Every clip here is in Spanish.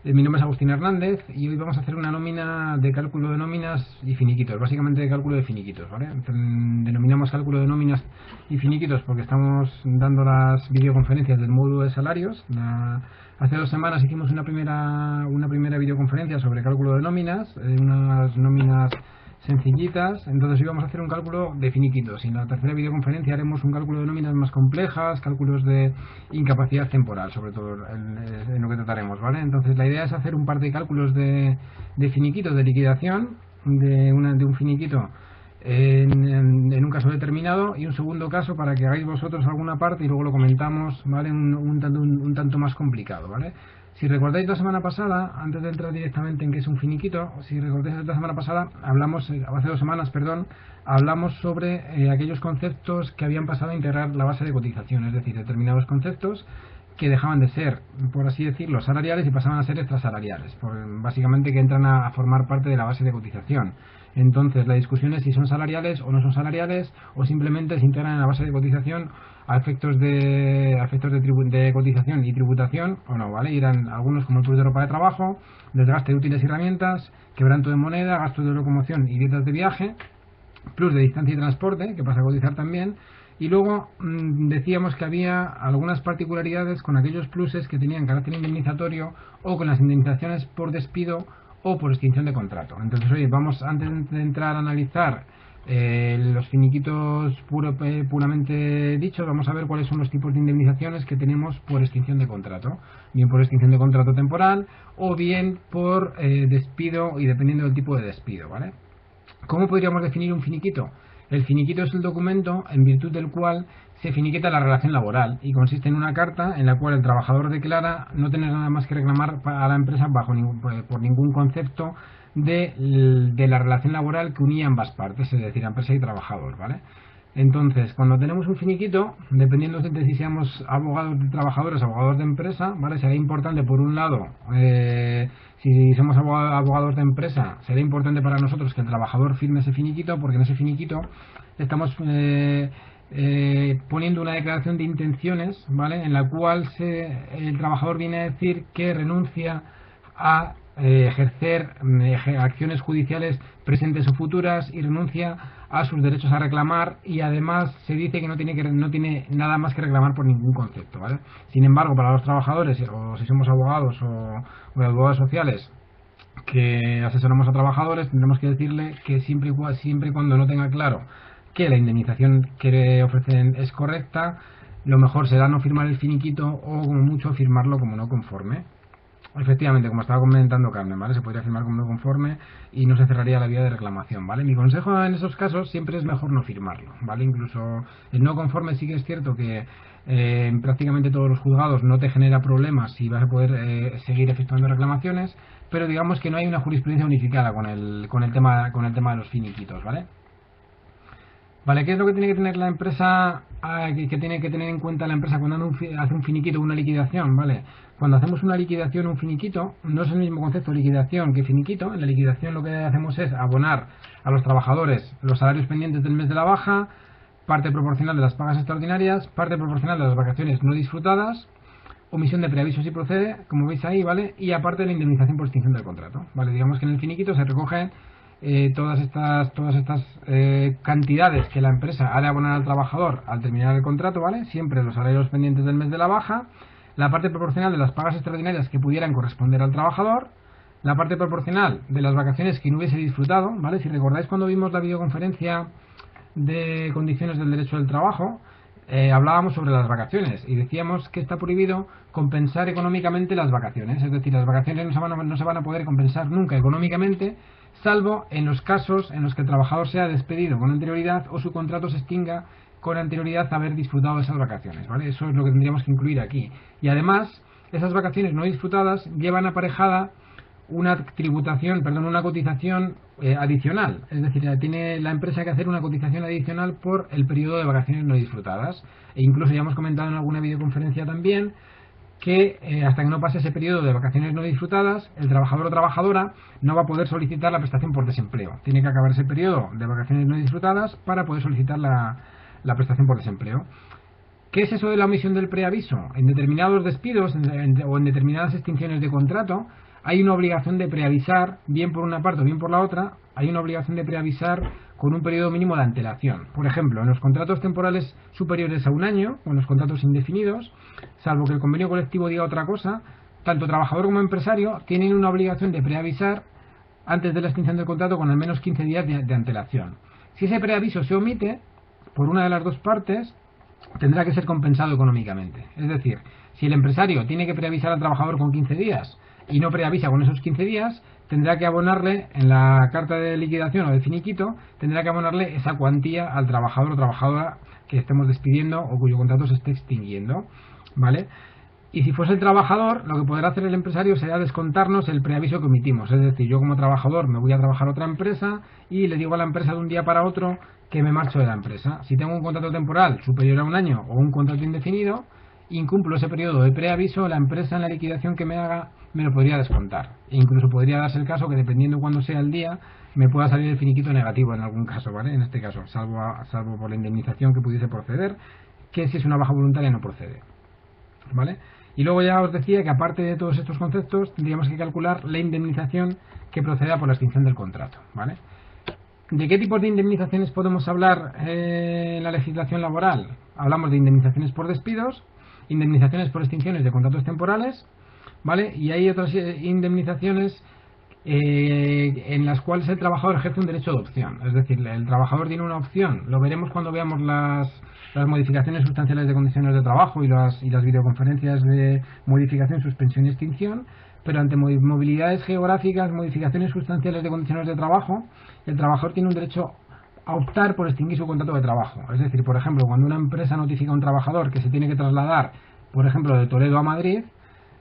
Mi nombre es Agustín Hernández y hoy vamos a hacer una nómina de cálculo de nóminas y finiquitos, básicamente de cálculo de finiquitos, ¿vale? Denominamos cálculo de nóminas y finiquitos porque estamos dando las videoconferencias del módulo de salarios. Hace 2 semanas hicimos una primera videoconferencia sobre cálculo de nóminas, unas nóminas sencillitas. Entonces hoy vamos a hacer un cálculo de finiquitos y en la tercera videoconferencia haremos un cálculo de nóminas más complejas, cálculos de incapacidad temporal, sobre todo en lo que trataremos, ¿vale? Entonces la idea es hacer un par de cálculos de finiquitos, de liquidación de un finiquito en un caso determinado, y un segundo caso para que hagáis vosotros alguna parte y luego lo comentamos, ¿vale? Un tanto más complicado, ¿vale? Si recordáis la semana pasada, antes de entrar directamente en qué es un finiquito, si recordáis la semana pasada, hace 2 semanas, perdón, hablamos sobre aquellos conceptos que habían pasado a integrar la base de cotización, es decir, determinados conceptos que dejaban de ser, por así decirlo, salariales y pasaban a ser extrasalariales, básicamente que entran a formar parte de la base de cotización. Entonces la discusión es si son salariales o no son salariales, o simplemente se integran en la base de cotización a efectos de cotización y tributación o no, ¿vale? Irán algunos como el plus de ropa de trabajo, desgaste de útiles y herramientas, quebranto de moneda, gastos de locomoción y dietas de viaje, plus de distancia y transporte, que pasa a cotizar también. Y luego decíamos que había algunas particularidades con aquellos pluses que tenían carácter indemnizatorio o con las indemnizaciones por despido o por extinción de contrato. Entonces, oye, vamos, antes de entrar a analizar los finiquitos puramente dichos, vamos a ver cuáles son los tipos de indemnizaciones que tenemos por extinción de contrato. Bien por extinción de contrato temporal o bien por despido, y dependiendo del tipo de despido, ¿vale? ¿Cómo podríamos definir un finiquito? El finiquito es el documento en virtud del cual se finiquita la relación laboral y consiste en una carta en la cual el trabajador declara no tener nada más que reclamar a la empresa por ningún concepto de la relación laboral que unía ambas partes, es decir, empresa y trabajador, ¿vale? Entonces, cuando tenemos un finiquito, dependiendo de si seamos abogados de trabajadores o abogados de empresa, ¿vale? Será importante, por un lado, si somos abogados de empresa, será importante para nosotros que el trabajador firme ese finiquito, porque en ese finiquito estamos poniendo una declaración de intenciones, ¿vale? En la cual el trabajador viene a decir que renuncia a ejercer acciones judiciales presentes o futuras y renuncia a sus derechos a reclamar, y además se dice que no tiene nada más que reclamar por ningún concepto, ¿vale? Sin embargo, para los trabajadores, o si somos abogados o abogados sociales que asesoramos a trabajadores, tendremos que decirle que siempre y cuando no tenga claro que la indemnización que le ofrecen es correcta, lo mejor será no firmar el finiquito o como mucho firmarlo como no conforme. Efectivamente, como estaba comentando Carmen, ¿vale? Se podría firmar como no conforme y no se cerraría la vía de reclamación, ¿vale? Mi consejo en esos casos siempre es mejor no firmarlo, ¿vale? Incluso el no conforme sí que es cierto que en prácticamente todos los juzgados no te genera problemas y vas a poder seguir efectuando reclamaciones, pero digamos que no hay una jurisprudencia unificada con el tema de los finiquitos, ¿vale? Vale, ¿qué es lo que tiene que tener la empresa, que tiene que tener en cuenta la empresa cuando hace un finiquito o una liquidación? Vale, cuando hacemos una liquidación o un finiquito, no es el mismo concepto de liquidación que finiquito. En la liquidación lo que hacemos es abonar a los trabajadores los salarios pendientes del mes de la baja, parte proporcional de las pagas extraordinarias, parte proporcional de las vacaciones no disfrutadas, omisión de preaviso si procede, como veis ahí, ¿vale? Y aparte de la indemnización por extinción del contrato, ¿vale? Digamos que en el finiquito se recogen todas estas cantidades que la empresa ha de abonar al trabajador al terminar el contrato, ¿vale? Siempre los salarios pendientes del mes de la baja, la parte proporcional de las pagas extraordinarias que pudieran corresponder al trabajador, la parte proporcional de las vacaciones que no hubiese disfrutado, ¿vale? Si recordáis cuando vimos la videoconferencia de condiciones del derecho del trabajo, hablábamos sobre las vacaciones y decíamos que está prohibido compensar económicamente las vacaciones, es decir, las vacaciones no se van a poder compensar nunca económicamente, salvo en los casos en los que el trabajador sea despedido con anterioridad o su contrato se extinga con anterioridad a haber disfrutado de esas vacaciones, ¿vale? Eso es lo que tendríamos que incluir aquí. Y además, esas vacaciones no disfrutadas llevan aparejada una cotización adicional, es decir, tiene la empresa que hacer una cotización adicional por el periodo de vacaciones no disfrutadas, e incluso ya hemos comentado en alguna videoconferencia también que hasta que no pase ese periodo de vacaciones no disfrutadas, el trabajador o trabajadora no va a poder solicitar la prestación por desempleo. Tiene que acabar ese periodo de vacaciones no disfrutadas para poder solicitar la prestación por desempleo. ¿Qué es eso de la omisión del preaviso? En determinados despidos o en determinadas extinciones de contrato hay una obligación de preavisar, bien por una parte o bien por la otra, hay una obligación de preavisar con un periodo mínimo de antelación. Por ejemplo, en los contratos temporales superiores a un año, o en los contratos indefinidos, salvo que el convenio colectivo diga otra cosa, tanto trabajador como empresario tienen una obligación de preavisar antes de la extinción del contrato con al menos 15 días de antelación. Si ese preaviso se omite por una de las dos partes, tendrá que ser compensado económicamente. Es decir, si el empresario tiene que preavisar al trabajador con 15 días y no preavisa con esos 15 días, tendrá que abonarle en la carta de liquidación o de finiquito, tendrá que abonarle esa cuantía al trabajador o trabajadora que estemos despidiendo o cuyo contrato se esté extinguiendo, ¿vale? Y si fuese el trabajador, lo que podrá hacer el empresario será descontarnos el preaviso que omitimos. Es decir, yo como trabajador me voy a trabajar a otra empresa y le digo a la empresa de un día para otro que me marcho de la empresa. Si tengo un contrato temporal superior a un año o un contrato indefinido, incumplo ese periodo de preaviso, la empresa en la liquidación que me haga me lo podría descontar. E incluso podría darse el caso que dependiendo cuándo sea el día, me pueda salir el finiquito negativo en algún caso, ¿vale? En este caso, salvo por la indemnización que pudiese proceder, que si es una baja voluntaria no procede, ¿vale? Y luego ya os decía que aparte de todos estos conceptos tendríamos que calcular la indemnización que proceda por la extinción del contrato, ¿vale? ¿De qué tipos de indemnizaciones podemos hablar en la legislación laboral? Hablamos de indemnizaciones por despidos, indemnizaciones por extinciones de contratos temporales, ¿vale? Y hay otras indemnizaciones en las cuales el trabajador ejerce un derecho de opción. Es decir, el trabajador tiene una opción. Lo veremos cuando veamos las modificaciones sustanciales de condiciones de trabajo y las videoconferencias de modificación, suspensión y extinción. Pero ante movilidades geográficas, modificaciones sustanciales de condiciones de trabajo, el trabajador tiene un derecho a optar por extinguir su contrato de trabajo. Es decir, por ejemplo, cuando una empresa notifica a un trabajador que se tiene que trasladar, por ejemplo, de Toledo a Madrid,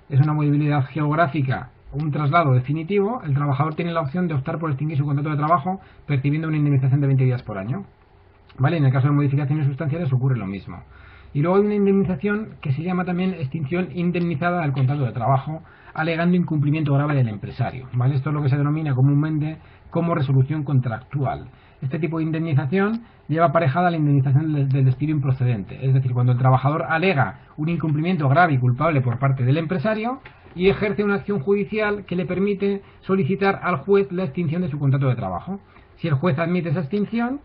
es una movilidad geográfica, un traslado definitivo, el trabajador tiene la opción de optar por extinguir su contrato de trabajo percibiendo una indemnización de 20 días por año, ¿vale? En el caso de modificaciones sustanciales ocurre lo mismo. Y luego hay una indemnización que se llama también extinción indemnizada del contrato de trabajo, alegando incumplimiento grave del empresario, ¿vale? Esto es lo que se denomina comúnmente como resolución contractual. Este tipo de indemnización lleva aparejada la indemnización del despido improcedente, es decir, cuando el trabajador alega un incumplimiento grave y culpable por parte del empresario y ejerce una acción judicial que le permite solicitar al juez la extinción de su contrato de trabajo. Si el juez admite esa extinción,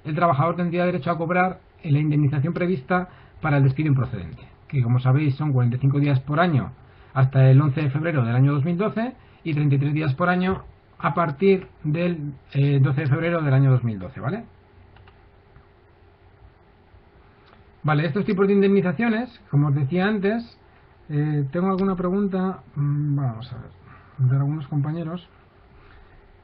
el trabajador tendría derecho a cobrar la indemnización prevista para el despido improcedente, que como sabéis son 45 días por año hasta el 11 de febrero del año 2012 y 33 días por año a partir del 12 de febrero del año 2012, ¿vale? Vale, estos tipos de indemnizaciones, como os decía antes, tengo alguna pregunta, vamos a ver, de algunos compañeros.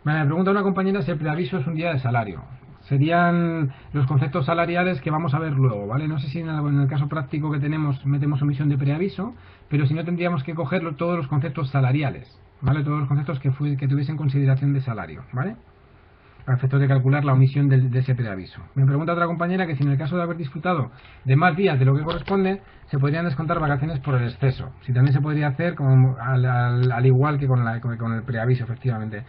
Me pregunta una compañera si el preaviso es un día de salario. Serían los conceptos salariales que vamos a ver luego, ¿vale? No sé si en el caso práctico que tenemos metemos omisión de preaviso, pero si no tendríamos que coger todos los conceptos salariales, ¿vale? Todos los conceptos que tuviesen consideración de salario, ¿vale? A efectos de calcular la omisión de ese preaviso. Me pregunta otra compañera que si en el caso de haber disfrutado de más días de lo que corresponde, se podrían descontar vacaciones por el exceso. Si también se podría hacer como al igual que con el preaviso, efectivamente.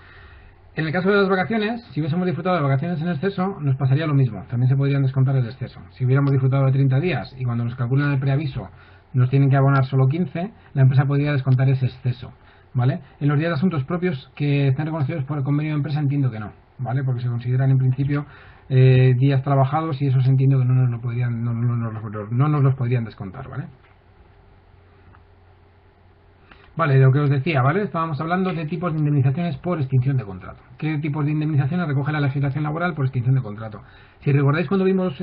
En el caso de las vacaciones, si hubiésemos disfrutado de vacaciones en exceso, nos pasaría lo mismo. También se podrían descontar el exceso. Si hubiéramos disfrutado de 30 días y cuando nos calculan el preaviso nos tienen que abonar solo 15, la empresa podría descontar ese exceso, ¿vale? En los días de asuntos propios que estén reconocidos por el convenio de empresa entiendo que no, ¿vale? Porque se consideran en principio días trabajados y esos entiendo que no nos los podrían descontar, ¿vale? Vale, de lo que os decía, ¿vale? Estábamos hablando de tipos de indemnizaciones por extinción de contrato. ¿Qué tipos de indemnizaciones recoge la legislación laboral por extinción de contrato? Si recordáis cuando vimos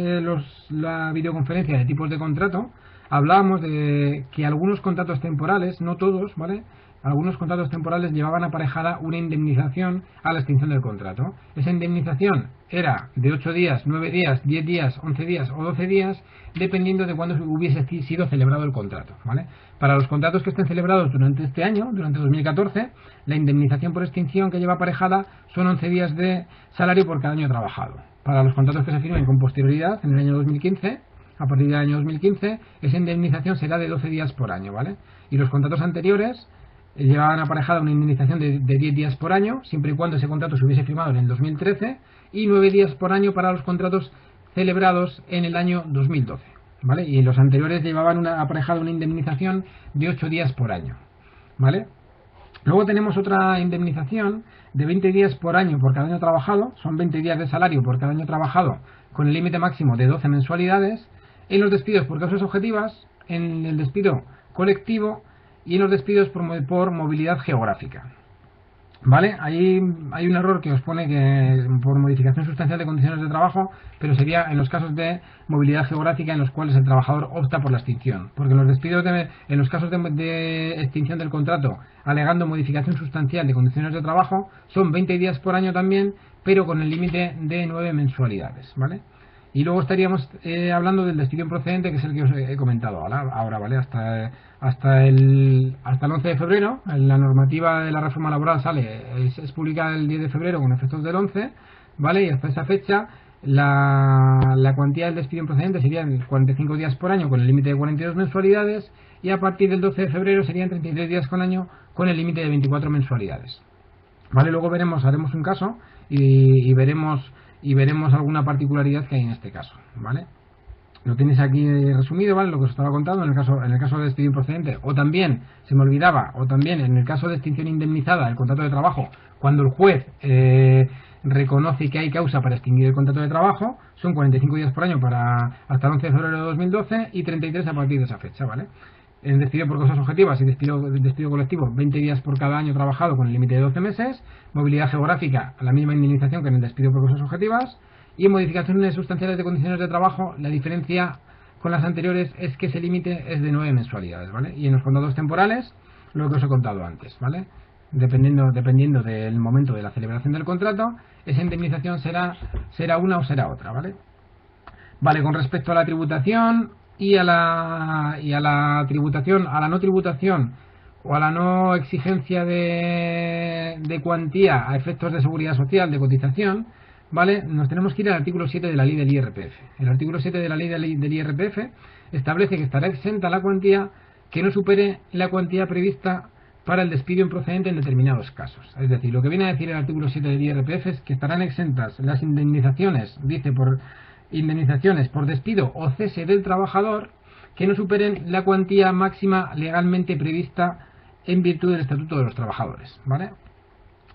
la videoconferencia de tipos de contrato, hablábamos de que algunos contratos temporales, no todos, ¿vale? Algunos contratos temporales llevaban aparejada una indemnización a la extinción del contrato. Esa indemnización era de 8 días, 9 días, 10 días, 11 días o 12 días, dependiendo de cuándo hubiese sido celebrado el contrato, ¿vale? Para los contratos que estén celebrados durante este año, durante 2014, la indemnización por extinción que lleva aparejada son 11 días de salario por cada año trabajado. Para los contratos que se firmen con posterioridad, en el año 2015, a partir del año 2015, esa indemnización será de 12 días por año, ¿vale? Y los contratos anteriores llevaban aparejada una indemnización de 10 días por año, siempre y cuando ese contrato se hubiese firmado en el 2013, y 9 días por año para los contratos celebrados en el año 2012, ¿vale? Y los anteriores llevaban aparejada una indemnización de 8 días por año, ¿vale? Luego tenemos otra indemnización de 20 días por año por cada año trabajado, son 20 días de salario por cada año trabajado, con el límite máximo de 12 mensualidades, en los despidos por causas objetivas, en el despido colectivo y en los despidos por movilidad geográfica. ¿Vale? Ahí hay un error que os pone que por modificación sustancial de condiciones de trabajo, pero sería en los casos de movilidad geográfica en los cuales el trabajador opta por la extinción. Porque en los despidos en los casos de extinción del contrato, alegando modificación sustancial de condiciones de trabajo, son 20 días por año también, pero con el límite de 9 mensualidades, ¿vale? Y luego estaríamos hablando del despido improcedente, que es el que os he comentado ahora, ¿vale? Hasta el 11 de febrero, la normativa de la reforma laboral es publicada el 10 de febrero con efectos del 11, ¿vale? Y hasta esa fecha la cuantía del despido improcedente serían 45 días por año con el límite de 42 mensualidades, y a partir del 12 de febrero serían 33 días con año con el límite de 24 mensualidades. ¿Vale? Luego haremos un caso y veremos alguna particularidad que hay en este caso, ¿vale? Lo tenéis aquí resumido, ¿vale? Lo que os estaba contando en el caso de despido improcedente, o también, se me olvidaba, o también en el caso de extinción indemnizada del contrato de trabajo, cuando el juez reconoce que hay causa para extinguir el contrato de trabajo, son 45 días por año hasta el 11 de febrero de 2012 y 33 a partir de esa fecha, ¿vale? En despido por causas objetivas y despido colectivo, 20 días por cada año trabajado con el límite de 12 meses, movilidad geográfica, la misma indemnización que en el despido por causas objetivas, y en modificaciones sustanciales de condiciones de trabajo, la diferencia con las anteriores es que ese límite es de 9 mensualidades, ¿vale? Y en los contratos temporales, lo que os he contado antes, ¿vale? Dependiendo del momento de la celebración del contrato, esa indemnización será una o será otra, ¿vale? Vale, con respecto a la tributación y a la tributación, a la no tributación o a la no exigencia de cuantía a efectos de seguridad social, de cotización, ¿vale? Nos tenemos que ir al artículo 7 de la ley del IRPF. El artículo 7 de la ley del IRPF establece que estará exenta la cuantía que no supere la cuantía prevista para el despido improcedente en determinados casos. Es decir, lo que viene a decir el artículo 7 del IRPF es que estarán exentas las indemnizaciones, dice, por indemnizaciones por despido o cese del trabajador que no superen la cuantía máxima legalmente prevista en virtud del Estatuto de los Trabajadores, ¿vale?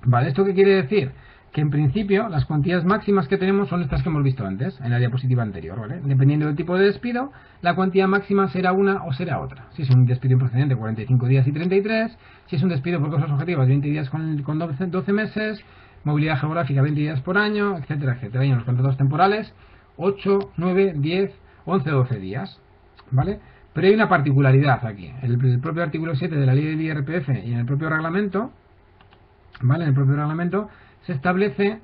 Vale, ¿esto qué quiere decir? Que en principio las cuantías máximas que tenemos son estas que hemos visto antes, en la diapositiva anterior, ¿vale? Dependiendo del tipo de despido, la cuantía máxima será una o será otra. Si es un despido improcedente, 45 días y 33, si es un despido por causas objetivas, 20 días con 12 meses, movilidad geográfica, 20 días por año, etcétera, etcétera. Y en los contratos temporales, 8, 9, 10, 11, 12 días, ¿vale? Pero hay una particularidad aquí. El propio artículo 7 de la ley del IRPF y en el propio reglamento, ¿vale? En el propio reglamento se establece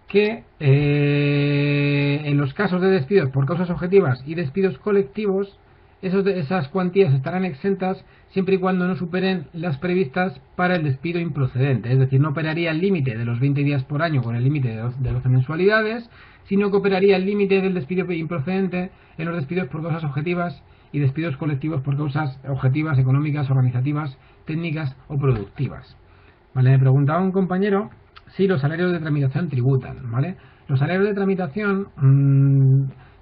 que en los casos de despidos por causas objetivas y despidos colectivos, esas cuantías estarán exentas siempre y cuando no superen las previstas para el despido improcedente. Es decir, no operaría el límite de los 20 días por año con el límite de 12 mensualidades, sino que operaría el límite del despido improcedente en los despidos por causas objetivas y despidos colectivos por causas objetivas, económicas, organizativas, técnicas o productivas. Vale, me preguntaba un compañero si los salarios de tramitación tributan, ¿vale? Los salarios de tramitación,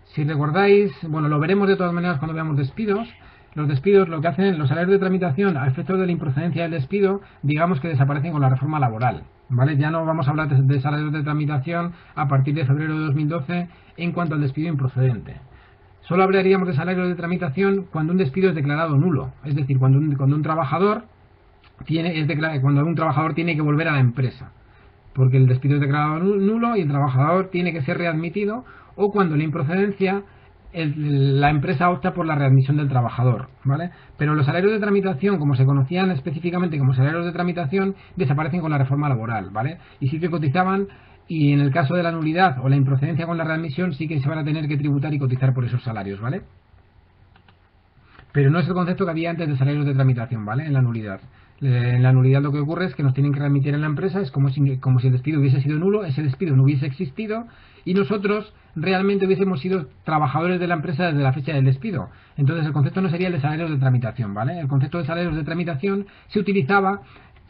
si recordáis, bueno, lo veremos de todas maneras cuando veamos despidos. Los despidos, lo que hacen, los salarios de tramitación a efectos de la improcedencia del despido, digamos que desaparecen con la reforma laboral, ¿vale? Ya no vamos a hablar de salarios de tramitación a partir de febrero de 2012 en cuanto al despido improcedente. Solo hablaríamos de salarios de tramitación cuando un despido es declarado nulo, es decir, cuando un trabajador tiene que volver a la empresa, porque el despido es declarado nulo y el trabajador tiene que ser readmitido, o cuando la improcedencia la empresa opta por la readmisión del trabajador, ¿vale? Pero los salarios de tramitación, como se conocían específicamente como salarios de tramitación, desaparecen con la reforma laboral, ¿vale? Y sí que cotizaban, y en el caso de la nulidad o la improcedencia con la readmisión sí que se van a tener que tributar y cotizar por esos salarios, ¿vale? Pero no es el concepto que había antes de salarios de tramitación, ¿vale? En la nulidad. En la nulidad lo que ocurre es que nos tienen que readmitir en la empresa, es como si el despido hubiese sido nulo, ese despido no hubiese existido y nosotros realmente hubiésemos sido trabajadores de la empresa desde la fecha del despido. Entonces el concepto no sería el de salarios de tramitación, ¿vale? El concepto de salarios de tramitación se utilizaba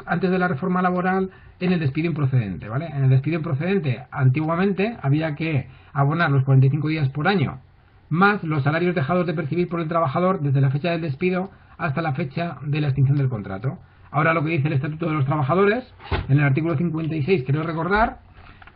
antes de la reforma laboral en el despido improcedente, ¿vale? En el despido improcedente antiguamente había que abonar los 45 días por año más los salarios dejados de percibir por el trabajador desde la fecha del despido hasta la fecha de la extinción del contrato. Ahora lo que dice el Estatuto de los Trabajadores, en el artículo 56, creo recordar,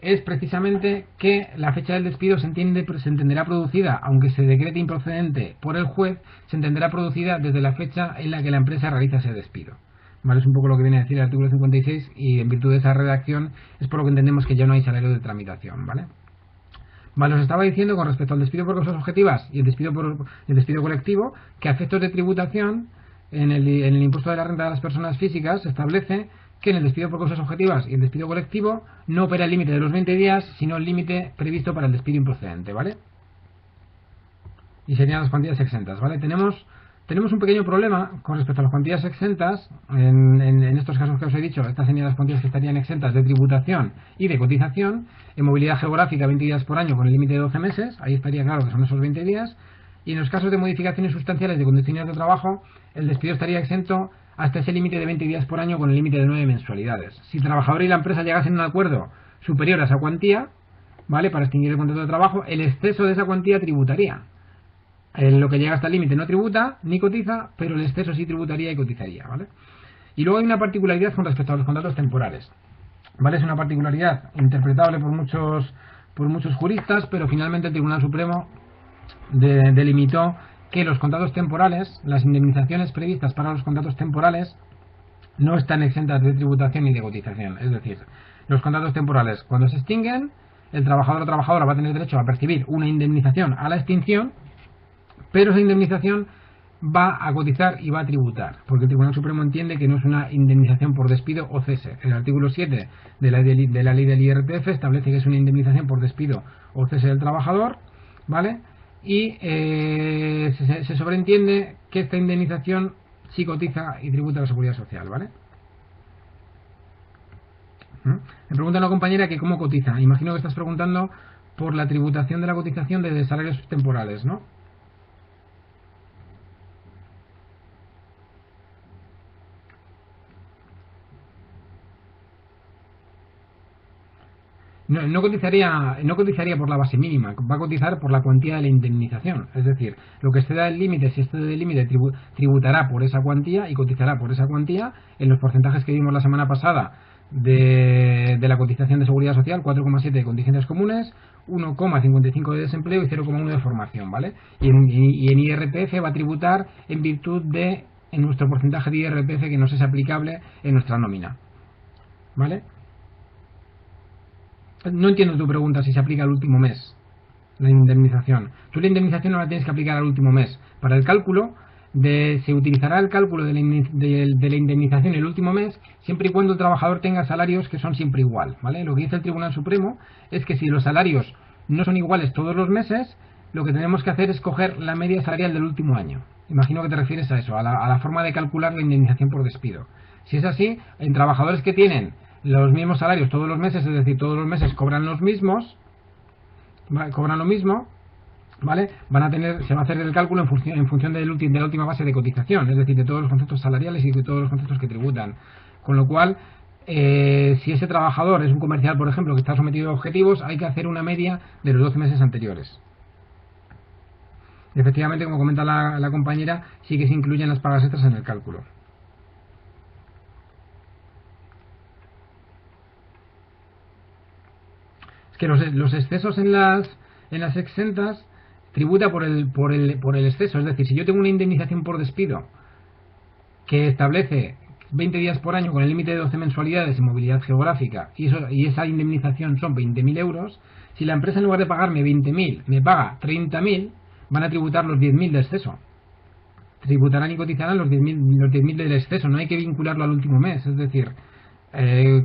es precisamente que la fecha del despido se entenderá producida, aunque se decrete improcedente por el juez, se entenderá producida desde la fecha en la que la empresa realiza ese despido. ¿Vale? Es un poco lo que viene a decir el artículo 56 y en virtud de esa redacción es por lo que entendemos que ya no hay salario de tramitación. ¿Vale? Vale, os estaba diciendo con respecto al despido por causas objetivas y el despido colectivo que a efectos de tributación en el impuesto de la renta de las personas físicas se establece que en el despido por causas objetivas y el despido colectivo no opera el límite de los 20 días, sino el límite previsto para el despido improcedente, ¿vale? Y serían las cuantías exentas, ¿vale? Tenemos un pequeño problema con respecto a las cuantías exentas, en estos casos que os he dicho, estas serían las cuantías que estarían exentas de tributación y de cotización, en movilidad geográfica 20 días por año con el límite de 12 meses, ahí estaría claro que son esos 20 días, y en los casos de modificaciones sustanciales de condiciones de trabajo, el despido estaría exento hasta ese límite de 20 días por año con el límite de 9 mensualidades. Si el trabajador y la empresa llegasen a un acuerdo superior a esa cuantía, ¿vale? Para extinguir el contrato de trabajo, el exceso de esa cuantía tributaría. En lo que llega hasta el límite no tributa ni cotiza, pero el exceso sí tributaría y cotizaría, ¿vale? Y luego hay una particularidad con respecto a los contratos temporales, ¿vale? Es una particularidad interpretable por muchos juristas, pero finalmente el Tribunal Supremo delimitó que los contratos temporales, las indemnizaciones previstas para los contratos temporales, no están exentas de tributación ni de cotización. Es decir, los contratos temporales, cuando se extinguen, el trabajador o trabajadora va a tener derecho a percibir una indemnización a la extinción, pero esa indemnización va a cotizar y va a tributar, porque el Tribunal Supremo entiende que no es una indemnización por despido o cese. El artículo 7 de la ley del IRPF establece que es una indemnización por despido o cese del trabajador, ¿vale? Y se sobreentiende que esta indemnización sí cotiza y tributa a la Seguridad Social, ¿vale? Me pregunta una compañera que cómo cotiza. Imagino que estás preguntando por la tributación de la cotización de salarios temporales, ¿no? No cotizaría por la base mínima, va a cotizar por la cuantía de la indemnización. Es decir, lo que exceda el límite, si excede el límite, tributará por esa cuantía y cotizará por esa cuantía en los porcentajes que vimos la semana pasada de la cotización de seguridad social, 4,7 de contingentes comunes, 1,55 de desempleo y 0,1 de formación, ¿vale? Y en IRPF va a tributar en virtud de nuestro porcentaje de IRPF que nos es aplicable en nuestra nómina, ¿vale? No entiendo tu pregunta si se aplica al último mes la indemnización. Tú la indemnización no la tienes que aplicar al último mes. Para el cálculo, se utilizará el cálculo de la indemnización el último mes, siempre y cuando el trabajador tenga salarios que son siempre igual, ¿vale? Lo que dice el Tribunal Supremo es que si los salarios no son iguales todos los meses, lo que tenemos que hacer es coger la media salarial del último año. Imagino que te refieres a eso, a la forma de calcular la indemnización por despido. Si es así, en trabajadores que tienen los mismos salarios todos los meses, es decir, todos los meses cobran los mismos, ¿vale? Cobran lo mismo, ¿vale? Se va a hacer el cálculo en función de la última base de cotización, es decir, de todos los conceptos salariales y de todos los conceptos que tributan. Con lo cual, si ese trabajador es un comercial, por ejemplo, que está sometido a objetivos, hay que hacer una media de los 12 meses anteriores. Efectivamente, como comenta la compañera, sí que se incluyen las pagas extras en el cálculo. Es que los excesos en las exentas tributa por el exceso. Es decir, si yo tengo una indemnización por despido que establece 20 días por año con el límite de 12 mensualidades en movilidad geográfica y esa indemnización son 20.000 euros, si la empresa en lugar de pagarme 20.000 me paga 30.000, van a tributar los 10.000 de exceso. Tributarán y cotizarán los 10.000 del exceso. No hay que vincularlo al último mes. Es decir,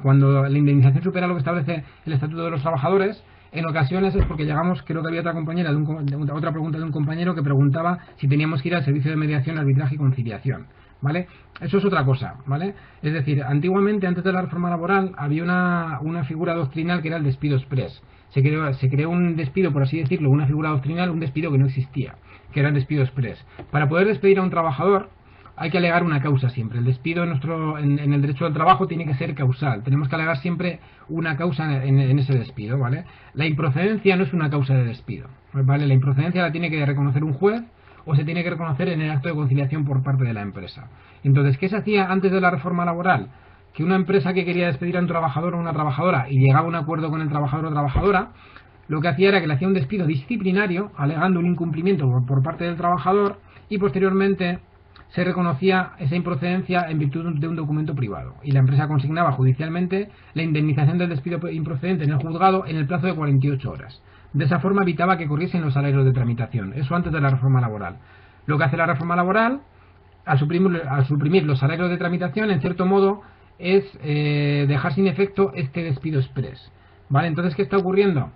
cuando la indemnización supera lo que establece el Estatuto de los Trabajadores, en ocasiones es porque llegamos, creo que había otra compañera otra pregunta de un compañero que preguntaba si teníamos que ir al servicio de mediación, arbitraje y conciliación, ¿vale? Eso es otra cosa, ¿vale? Es decir, antiguamente, antes de la reforma laboral, había una figura doctrinal que era el despido express. Se creó un despido, por así decirlo, una figura doctrinal, un despido que no existía, que era el despido express. Para poder despedir a un trabajador hay que alegar una causa siempre. El despido en el derecho del trabajo tiene que ser causal. Tenemos que alegar siempre una causa en ese despido, ¿vale? La improcedencia no es una causa de despido, ¿vale? La improcedencia la tiene que reconocer un juez o se tiene que reconocer en el acto de conciliación por parte de la empresa. Entonces, ¿qué se hacía antes de la reforma laboral? Que una empresa que quería despedir a un trabajador o una trabajadora y llegaba a un acuerdo con el trabajador o trabajadora, lo que hacía era que le hacía un despido disciplinario, alegando un incumplimiento por parte del trabajador, y posteriormente se reconocía esa improcedencia en virtud de un documento privado, y la empresa consignaba judicialmente la indemnización del despido improcedente en el juzgado en el plazo de 48 horas. De esa forma evitaba que corriesen los salarios de tramitación. Eso antes de la reforma laboral. Lo que hace la reforma laboral, al suprimir los salarios de tramitación, en cierto modo, es dejar sin efecto este despido express. ¿Vale? Entonces, ¿qué está ocurriendo?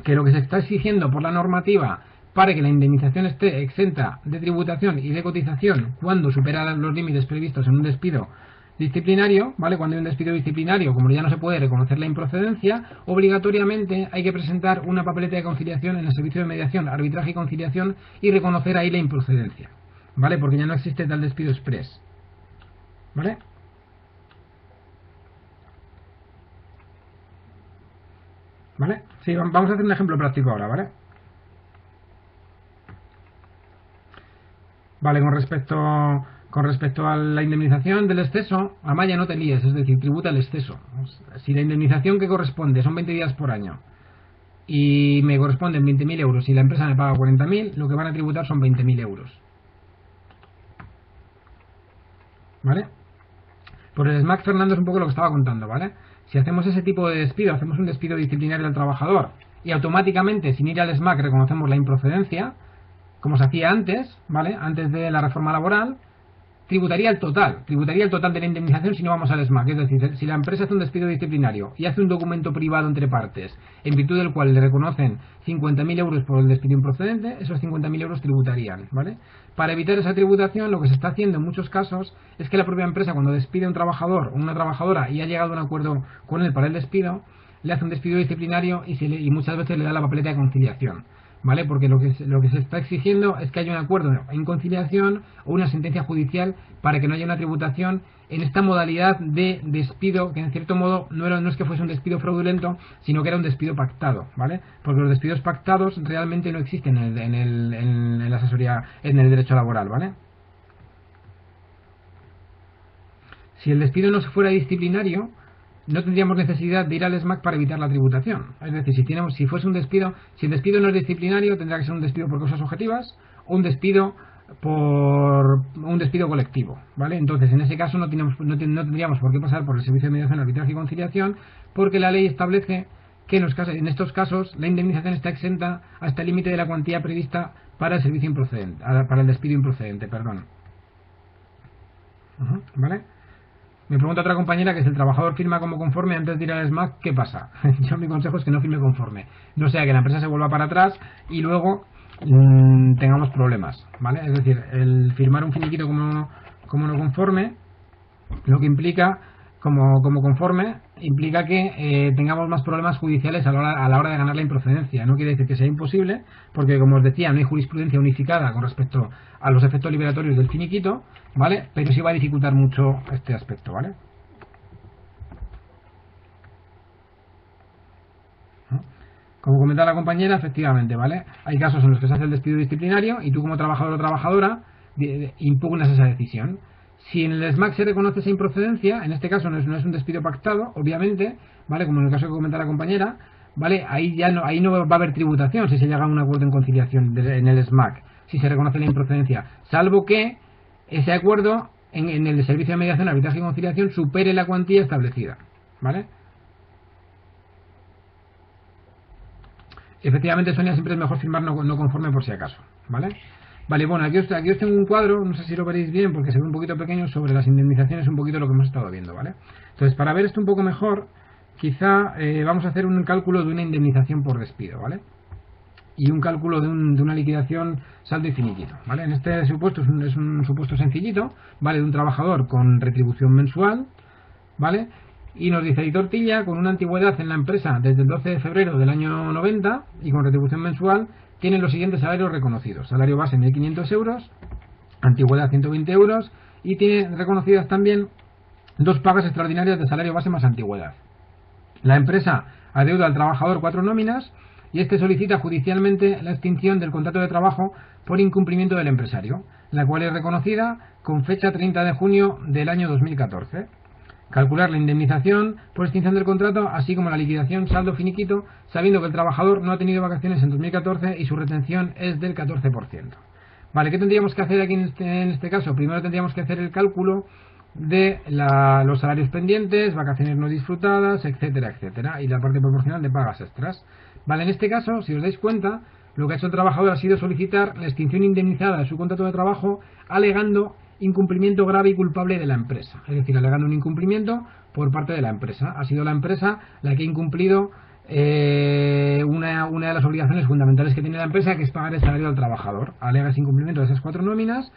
Que lo que se está exigiendo por la normativa para que la indemnización esté exenta de tributación y de cotización cuando supera los límites previstos en un despido disciplinario, ¿vale? Cuando hay un despido disciplinario, como ya no se puede reconocer la improcedencia, obligatoriamente hay que presentar una papeleta de conciliación en el servicio de mediación, arbitraje y conciliación y reconocer ahí la improcedencia, ¿vale? Porque ya no existe tal despido express, ¿vale? ¿Vale? Sí, vamos a hacer un ejemplo práctico ahora, ¿vale? Vale, con respecto a la indemnización del exceso, Amaya, no te líes, es decir, tributa el exceso. Si la indemnización que corresponde son 20 días por año y me corresponden 20.000 euros y la empresa me paga 40.000, lo que van a tributar son 20.000 euros. ¿Vale? Por el SMAC, Fernando, es un poco lo que estaba contando, ¿vale? Si hacemos ese tipo de despido, hacemos un despido disciplinario al trabajador y automáticamente, sin ir al SMAC, reconocemos la improcedencia, como se hacía antes, ¿vale? Antes de la reforma laboral, tributaría el total de la indemnización si no vamos al SMAC. Es decir, si la empresa hace un despido disciplinario y hace un documento privado entre partes, en virtud del cual le reconocen 50.000 euros por el despido improcedente, esos 50.000 euros tributarían, ¿vale? Para evitar esa tributación, lo que se está haciendo en muchos casos es que la propia empresa, cuando despide a un trabajador o una trabajadora y ha llegado a un acuerdo con él para el despido, le hace un despido disciplinario y muchas veces le da la papeleta de conciliación, ¿vale? Porque lo que se está exigiendo es que haya un acuerdo en conciliación o una sentencia judicial para que no haya una tributación en esta modalidad de despido, que en cierto modo no es que fuese un despido fraudulento, sino que era un despido pactado, ¿vale? Porque los despidos pactados realmente no existen en la asesoría, en el derecho laboral, ¿vale? Si el despido no fuera disciplinario, no tendríamos necesidad de ir al SMAC para evitar la tributación. Es decir, si fuese un despido, si el despido no es disciplinario, tendrá que ser un despido por causas objetivas o un despido colectivo, ¿vale? Entonces, en ese caso no tendríamos por qué pasar por el servicio de mediación, arbitraje y conciliación, porque la ley establece que en estos casos la indemnización está exenta hasta el límite de la cuantía prevista para el servicio improcedente, para el despido improcedente, perdón. ¿Vale? Me pregunta otra compañera que si el trabajador firma como conforme antes de ir al SMAC, ¿qué pasa? Yo mi consejo es que no firme conforme. No sea que la empresa se vuelva para atrás y luego tengamos problemas, ¿vale? Es decir, el firmar un finiquito como no conforme, lo que implica, como conforme, implica que tengamos más problemas judiciales a la hora de ganar la improcedencia. No quiere decir que sea imposible, porque como os decía, no hay jurisprudencia unificada con respecto a los efectos liberatorios del finiquito, ¿vale? Pero sí va a dificultar mucho este aspecto, ¿vale? Como comentaba la compañera, efectivamente, ¿vale? Hay casos en los que se hace el despido disciplinario y tú como trabajador o trabajadora impugnas esa decisión. Si en el SMAC se reconoce esa improcedencia, en este caso no es un despido pactado, obviamente, ¿vale? Como en el caso que comentaba la compañera, ¿vale? Ahí no va a haber tributación si se llega a un acuerdo en conciliación en el SMAC, si se reconoce la improcedencia, salvo que ese acuerdo en el servicio de mediación, arbitraje y conciliación supere la cuantía establecida, ¿vale? Efectivamente, Sonia, siempre es mejor firmar no conforme por si acaso, ¿vale? Vale, bueno, aquí os tengo un cuadro, no sé si lo veréis bien porque se ve un poquito pequeño, sobre las indemnizaciones, un poquito lo que hemos estado viendo, ¿vale? Entonces, para ver esto un poco mejor, quizá vamos a hacer un cálculo de una indemnización por despido, ¿vale? Y un cálculo de una liquidación saldo y finiquito, ¿vale? En este supuesto es un supuesto sencillito, ¿vale? De un trabajador con retribución mensual, ¿vale? Y nos dice, y Tortilla, con una antigüedad en la empresa desde el 12 de febrero del año 90 y con retribución mensual, tienen los siguientes salarios reconocidos. Salario base 1.500 euros, antigüedad 120 euros y tiene reconocidas también 2 pagas extraordinarias de salario base más antigüedad. La empresa adeuda al trabajador 4 nóminas y este solicita judicialmente la extinción del contrato de trabajo por incumplimiento del empresario, la cual es reconocida con fecha 30 de junio del año 2014. Calcular la indemnización por extinción del contrato, así como la liquidación saldo finiquito, sabiendo que el trabajador no ha tenido vacaciones en 2014 y su retención es del 14%. Vale, ¿qué tendríamos que hacer aquí en este caso? Primero tendríamos que hacer el cálculo de los salarios pendientes, vacaciones no disfrutadas, etcétera, etcétera, y la parte proporcional de pagas extras. Vale, en este caso, si os dais cuenta, lo que ha hecho el trabajador ha sido solicitar la extinción indemnizada de su contrato de trabajo alegando incumplimiento grave y culpable de la empresa, es decir, alegando un incumplimiento por parte de la empresa. Ha sido la empresa la que ha incumplido una de las obligaciones fundamentales que tiene la empresa, que es pagar el salario al trabajador. Alega ese incumplimiento de esas 4 nóminas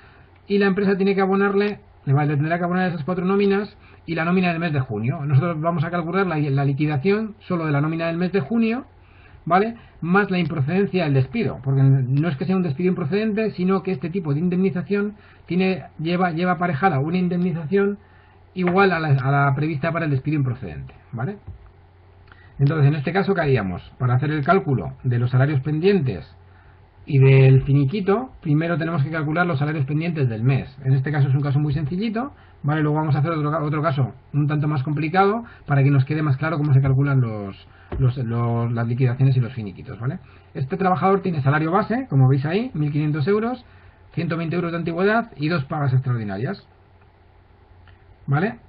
y la empresa tiene que abonarle, le tendrá que abonar esas 4 nóminas y la nómina del mes de junio. Nosotros vamos a calcular la liquidación solo de la nómina del mes de junio, ¿vale? Más la improcedencia del despido, porque no es que sea un despido improcedente, sino que este tipo de indemnización lleva aparejada una indemnización igual a la prevista para el despido improcedente, ¿vale? Entonces, en este caso, ¿qué haríamos? Para hacer el cálculo de los salarios pendientes y del finiquito, primero tenemos que calcular los salarios pendientes del mes. En este caso es un caso muy sencillito, ¿vale? Luego vamos a hacer otro caso un tanto más complicado para que nos quede más claro cómo se calculan las liquidaciones y los finiquitos, ¿vale? Este trabajador tiene salario base, como veis ahí, 1.500 euros, 120 euros de antigüedad y 2 pagas extraordinarias, ¿vale?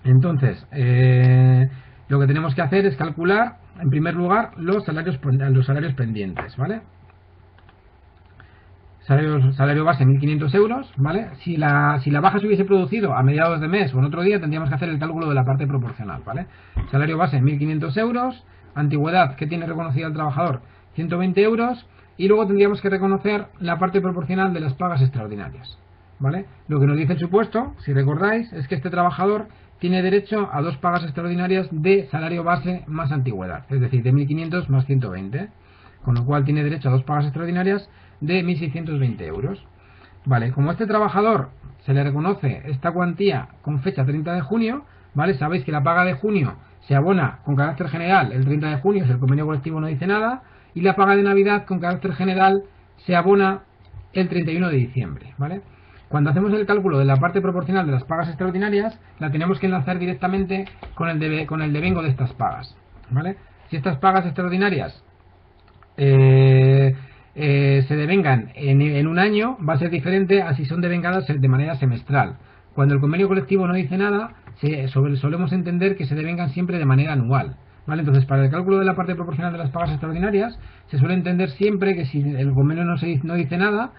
Entonces, lo que tenemos que hacer es calcular, en primer lugar, los salarios pendientes, ¿vale? Salario base 1.500 euros, ¿vale? Si la baja se hubiese producido a mediados de mes o en otro día, tendríamos que hacer el cálculo de la parte proporcional, ¿vale? Salario base 1.500 euros, antigüedad que tiene reconocida el trabajador 120 euros y luego tendríamos que reconocer la parte proporcional de las pagas extraordinarias, ¿vale? Lo que nos dice el supuesto, si recordáis, es que este trabajador tiene derecho a 2 pagas extraordinarias de salario base más antigüedad, es decir, de 1.500 más 120, con lo cual tiene derecho a 2 pagas extraordinarias de 1.620 euros. Vale, como a este trabajador se le reconoce esta cuantía con fecha 30 de junio, ¿vale? Sabéis que la paga de junio se abona con carácter general el 30 de junio, si el convenio colectivo no dice nada, y la paga de Navidad con carácter general se abona el 31 de diciembre, ¿vale? Cuando hacemos el cálculo de la parte proporcional de las pagas extraordinarias, la tenemos que enlazar directamente con el devengo de estas pagas, ¿vale? Si estas pagas extraordinarias se devengan en un año, va a ser diferente a si son devengadas de manera semestral. Cuando el convenio colectivo no dice nada, solemos entender que se devengan siempre de manera anual, ¿vale? Entonces, para el cálculo de la parte proporcional de las pagas extraordinarias, se suele entender siempre que si el convenio no dice nada,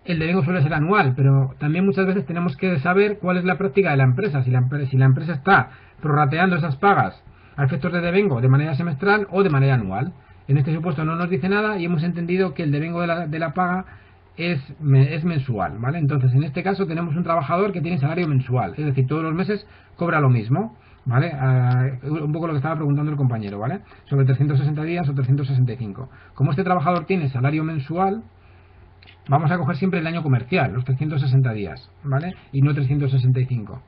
el devengo suele ser anual, pero también muchas veces tenemos que saber cuál es la práctica de la empresa, si la empresa está prorrateando esas pagas a efectos de devengo de manera semestral o de manera anual. En este supuesto no nos dice nada y hemos entendido que el devengo de la paga es mensual, ¿vale? Entonces, en este caso tenemos un trabajador que tiene salario mensual, es decir, todos los meses cobra lo mismo, ¿vale? Un poco lo que estaba preguntando el compañero, ¿vale? Sobre 360 días o 365. Como este trabajador tiene salario mensual, vamos a coger siempre el año comercial, los 360 días, ¿vale? Y no 365.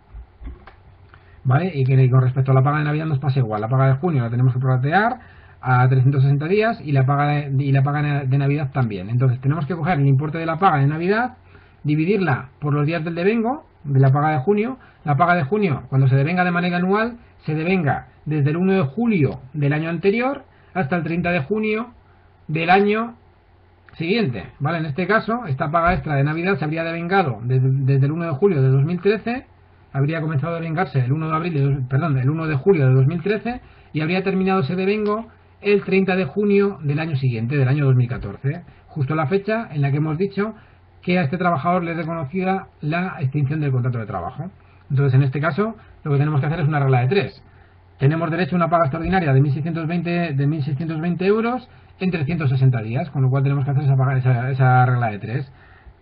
¿Vale? Y que con respecto a la paga de Navidad nos pasa igual. La paga de junio la tenemos que prorratear a 360 días y la paga de Navidad también. Entonces tenemos que coger el importe de la paga de Navidad, dividirla por los días del devengo de la paga de junio. La paga de junio, cuando se devenga de manera anual, se devenga desde el 1 de julio del año anterior hasta el 30 de junio del año siguiente, ¿vale? En este caso, esta paga extra de Navidad se habría devengado desde el 1 de julio de 2013, habría comenzado a devengarse el 1 de julio de 2013 y habría terminado ese devengo el 30 de junio del año siguiente, del año 2014, justo la fecha en la que hemos dicho que a este trabajador le reconocida la extinción del contrato de trabajo. Entonces, en este caso, lo que tenemos que hacer es una regla de 3. Tenemos derecho a una paga extraordinaria de 1.620 euros en 360 días, con lo cual tenemos que hacer esa regla de 3.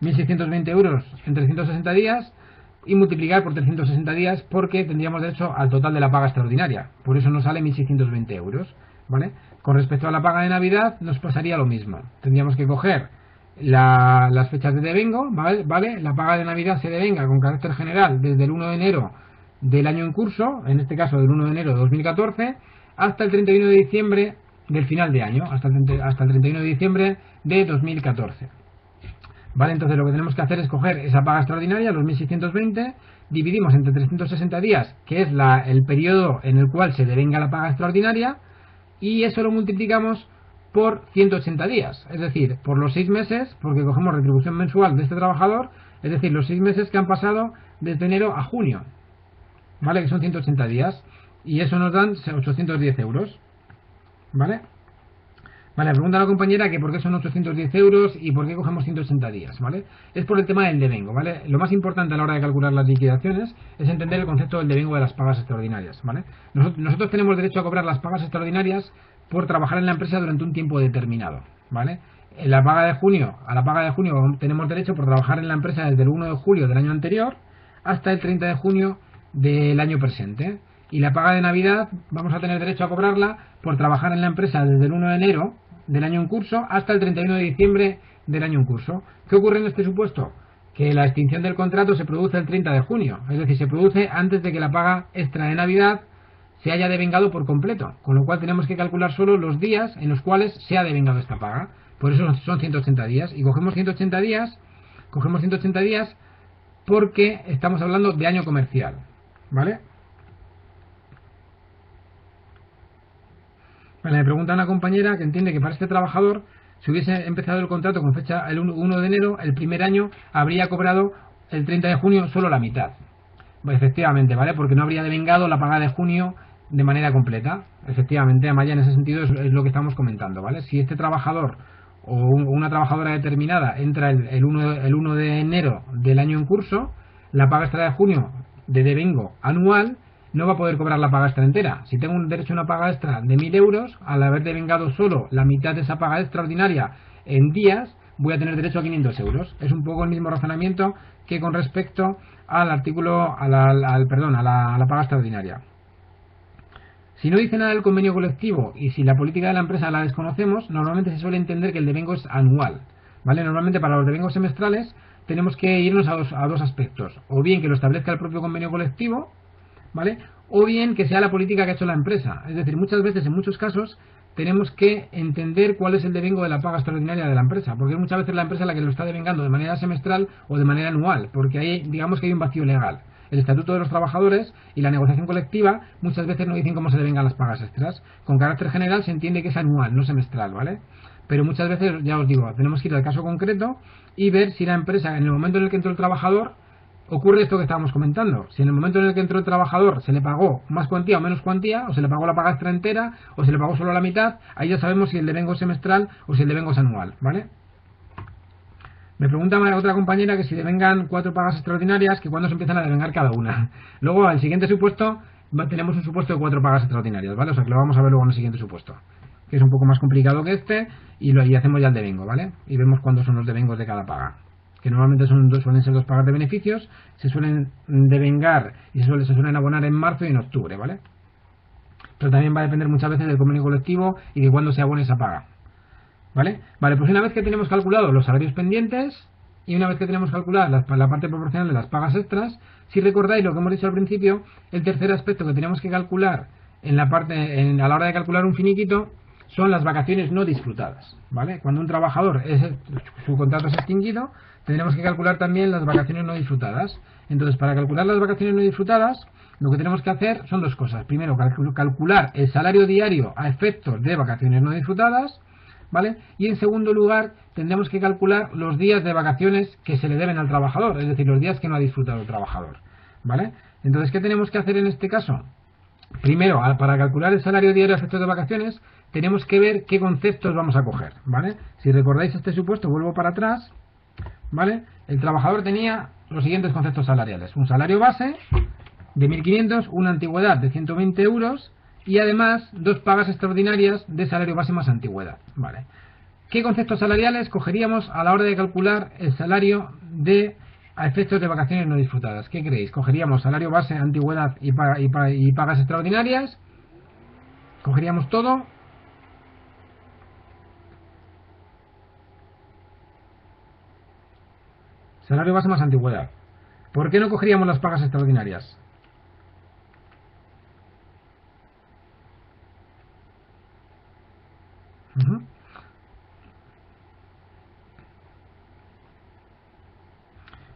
1.620 euros en 360 días y multiplicar por 360 días porque tendríamos derecho al total de la paga extraordinaria. Por eso nos sale 1.620 euros, ¿vale? Con respecto a la paga de Navidad nos pasaría lo mismo. Tendríamos que coger las fechas de devengo, ¿vale? La paga de Navidad se devenga con carácter general desde el 1 de enero del año en curso, en este caso del 1 de enero de 2014, hasta el 31 de diciembre del final de año, hasta el 31 de diciembre de 2014. Vale, entonces lo que tenemos que hacer es coger esa paga extraordinaria, los 1.620, dividimos entre 360 días, que es el periodo en el cual se devenga la paga extraordinaria, y eso lo multiplicamos por 180 días, es decir, por los 6 meses, porque cogemos retribución mensual de este trabajador, es decir, los 6 meses que han pasado desde enero a junio, ¿vale? Que son 180 días, y eso nos dan 810 euros, ¿vale? Vale, pregunta a la compañera que por qué son 810 euros y por qué cogemos 180 días, ¿vale? Es por el tema del devengo, ¿vale? Lo más importante a la hora de calcular las liquidaciones es entender el concepto del devengo de las pagas extraordinarias, ¿vale? Nosotros tenemos derecho a cobrar las pagas extraordinarias por trabajar en la empresa durante un tiempo determinado, ¿vale? A la paga de junio tenemos derecho por trabajar en la empresa desde el 1 de julio del año anterior hasta el 30 de junio del año presente. Y la paga de Navidad vamos a tener derecho a cobrarla por trabajar en la empresa desde el 1 de enero del año en curso hasta el 31 de diciembre del año en curso. ¿Qué ocurre en este supuesto? Que la extinción del contrato se produce el 30 de junio, es decir, se produce antes de que la paga extra de Navidad se haya devengado por completo, con lo cual tenemos que calcular solo los días en los cuales se ha devengado esta paga. Por eso son 180 días, y cogemos 180 días porque estamos hablando de año comercial, ¿vale? Vale, me pregunta una compañera que entiende que para este trabajador, si hubiese empezado el contrato con fecha el 1 de enero, el primer año habría cobrado el 30 de junio solo la mitad. Pues efectivamente, ¿vale? Porque no habría devengado la paga de junio de manera completa. Efectivamente, Amaya, en ese sentido es lo que estamos comentando, ¿vale? Si este trabajador o una trabajadora determinada entra el 1 de enero del año en curso, la paga extra de junio de devengo anual no va a poder cobrar la paga extra entera. Si tengo un derecho a una paga extra de 1.000 euros, al haber devengado solo la mitad de esa paga extraordinaria en días, voy a tener derecho a 500 euros. Es un poco el mismo razonamiento que con respecto al artículo, a la paga extraordinaria. Si no dice nada del convenio colectivo y si la política de la empresa la desconocemos, normalmente se suele entender que el devengo es anual, ¿vale? Normalmente para los devengos semestrales tenemos que irnos a dos aspectos, o bien que lo establezca el propio convenio colectivo, ¿vale? O bien que sea la política que ha hecho la empresa. Es decir, muchas veces, en muchos casos, tenemos que entender cuál es el devengo de la paga extraordinaria de la empresa, porque es muchas veces la empresa la que lo está devengando de manera semestral o de manera anual, porque ahí digamos que hay un vacío legal. El Estatuto de los Trabajadores y la negociación colectiva muchas veces no dicen cómo se devengan las pagas extras. Con carácter general se entiende que es anual, no semestral, ¿vale? Pero muchas veces, ya os digo, tenemos que ir al caso concreto y ver si la empresa, en el momento en el que entró el trabajador, ocurre esto que estábamos comentando. Si en el momento en el que entró el trabajador se le pagó más cuantía o menos cuantía, o se le pagó la paga extra entera, o se le pagó solo la mitad, ahí ya sabemos si el devengo es semestral o si el devengo es anual, ¿vale? Me pregunta otra compañera que si devengan 4 pagas extraordinarias, que cuándo se empiezan a devengar cada una. Luego, al siguiente supuesto, tenemos un supuesto de 4 pagas extraordinarias, ¿vale? O sea que lo vamos a ver luego en el siguiente supuesto, que es un poco más complicado que este, y hacemos ya el devengo, ¿vale? Y vemos cuántos son los devengos de cada paga, que normalmente suelen ser 2 pagas de beneficios, se suelen devengar y se suelen abonar en marzo y en octubre, ¿vale? Pero también va a depender muchas veces del convenio colectivo y de cuándo se abone esa paga, ¿vale? Vale, pues una vez que tenemos calculado los salarios pendientes y una vez que tenemos calculada la parte proporcional de las pagas extras, si recordáis lo que hemos dicho al principio, el tercer aspecto que tenemos que calcular a la hora de calcular un finiquito son las vacaciones no disfrutadas, ¿vale? Cuando un trabajador su contrato es extinguido, tendremos que calcular también las vacaciones no disfrutadas. Entonces, para calcular las vacaciones no disfrutadas, lo que tenemos que hacer son 2 cosas. Primero, calcular el salario diario a efectos de vacaciones no disfrutadas, ¿vale? Y en segundo lugar, tendremos que calcular los días de vacaciones que se le deben al trabajador, es decir, los días que no ha disfrutado el trabajador, ¿vale? Entonces, ¿qué tenemos que hacer en este caso? Primero, para calcular el salario diario a efectos de vacaciones, tenemos que ver qué conceptos vamos a coger, ¿vale? Si recordáis este supuesto, vuelvo para atrás, ¿vale? El trabajador tenía los siguientes conceptos salariales: un salario base de 1.500, una antigüedad de 120 euros y además 2 pagas extraordinarias de salario base más antigüedad, ¿vale? ¿Qué conceptos salariales cogeríamos a la hora de calcular el salario a efectos de vacaciones no disfrutadas? ¿Qué creéis? ¿Cogeríamos salario base, antigüedad y pagas extraordinarias? ¿Cogeríamos todo? Salario base más antigüedad. ¿Por qué no cogeríamos las pagas extraordinarias? Ujú.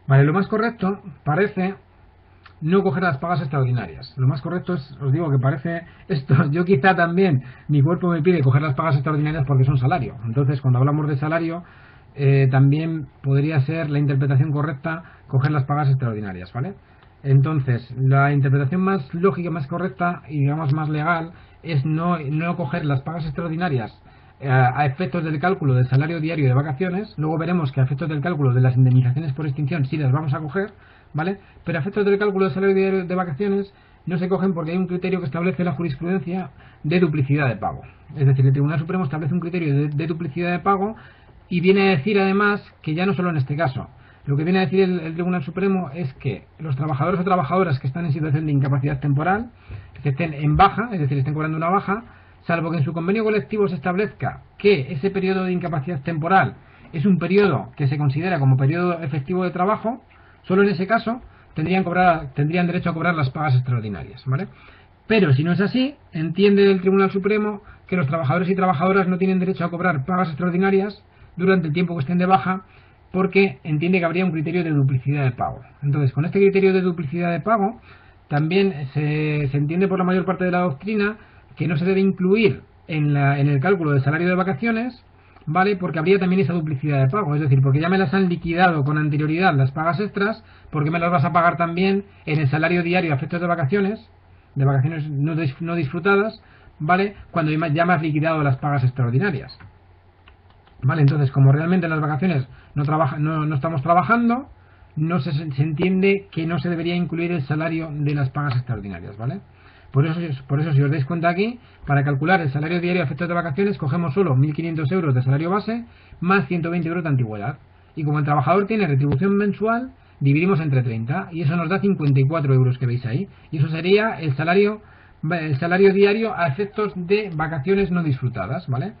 Vale, lo más correcto parece no coger las pagas extraordinarias. Lo más correcto es, os digo que parece esto, yo quizá también, mi cuerpo me pide coger las pagas extraordinarias porque son salario. Entonces, cuando hablamos de salario, también podría ser la interpretación correcta coger las pagas extraordinarias, ¿vale? Entonces, la interpretación más lógica, más correcta y digamos más legal es no coger las pagas extraordinarias a efectos del cálculo del salario diario de vacaciones. Luego veremos que a efectos del cálculo de las indemnizaciones por extinción sí las vamos a coger, ¿vale? Pero a efectos del cálculo del salario diario de vacaciones no se cogen porque hay un criterio que establece la jurisprudencia de duplicidad de pago. Es decir, el Tribunal Supremo establece un criterio de duplicidad de pago y viene a decir además que ya no solo en este caso. Lo que viene a decir el Tribunal Supremo es que los trabajadores o trabajadoras que están en situación de incapacidad temporal, que estén en baja, es decir, estén cobrando una baja, salvo que en su convenio colectivo se establezca que ese periodo de incapacidad temporal es un periodo que se considera como periodo efectivo de trabajo, solo en ese caso tendrían derecho a cobrar las pagas extraordinarias, ¿vale? Pero si no es así, entiende el Tribunal Supremo que los trabajadores y trabajadoras no tienen derecho a cobrar pagas extraordinarias durante el tiempo que estén de baja, porque entiende que habría un criterio de duplicidad de pago. Entonces, con este criterio de duplicidad de pago, también se entiende por la mayor parte de la doctrina que no se debe incluir en el cálculo del salario de vacaciones, ¿vale? Porque habría también esa duplicidad de pago, es decir, porque ya me las han liquidado con anterioridad las pagas extras, ¿por qué me las vas a pagar también en el salario diario a efectos de vacaciones no disfrutadas, ¿vale? Cuando ya me has liquidado las pagas extraordinarias. Vale, entonces como realmente en las vacaciones no estamos trabajando, se entiende que no se debería incluir el salario de las pagas extraordinarias, ¿vale? Por eso si os dais cuenta aquí, para calcular el salario diario a efectos de vacaciones cogemos solo 1.500 euros de salario base más 120 euros de antigüedad. Y como el trabajador tiene retribución mensual, dividimos entre 30 y eso nos da 54 euros que veis ahí. Y eso sería el salario diario a efectos de vacaciones no disfrutadas, ¿vale?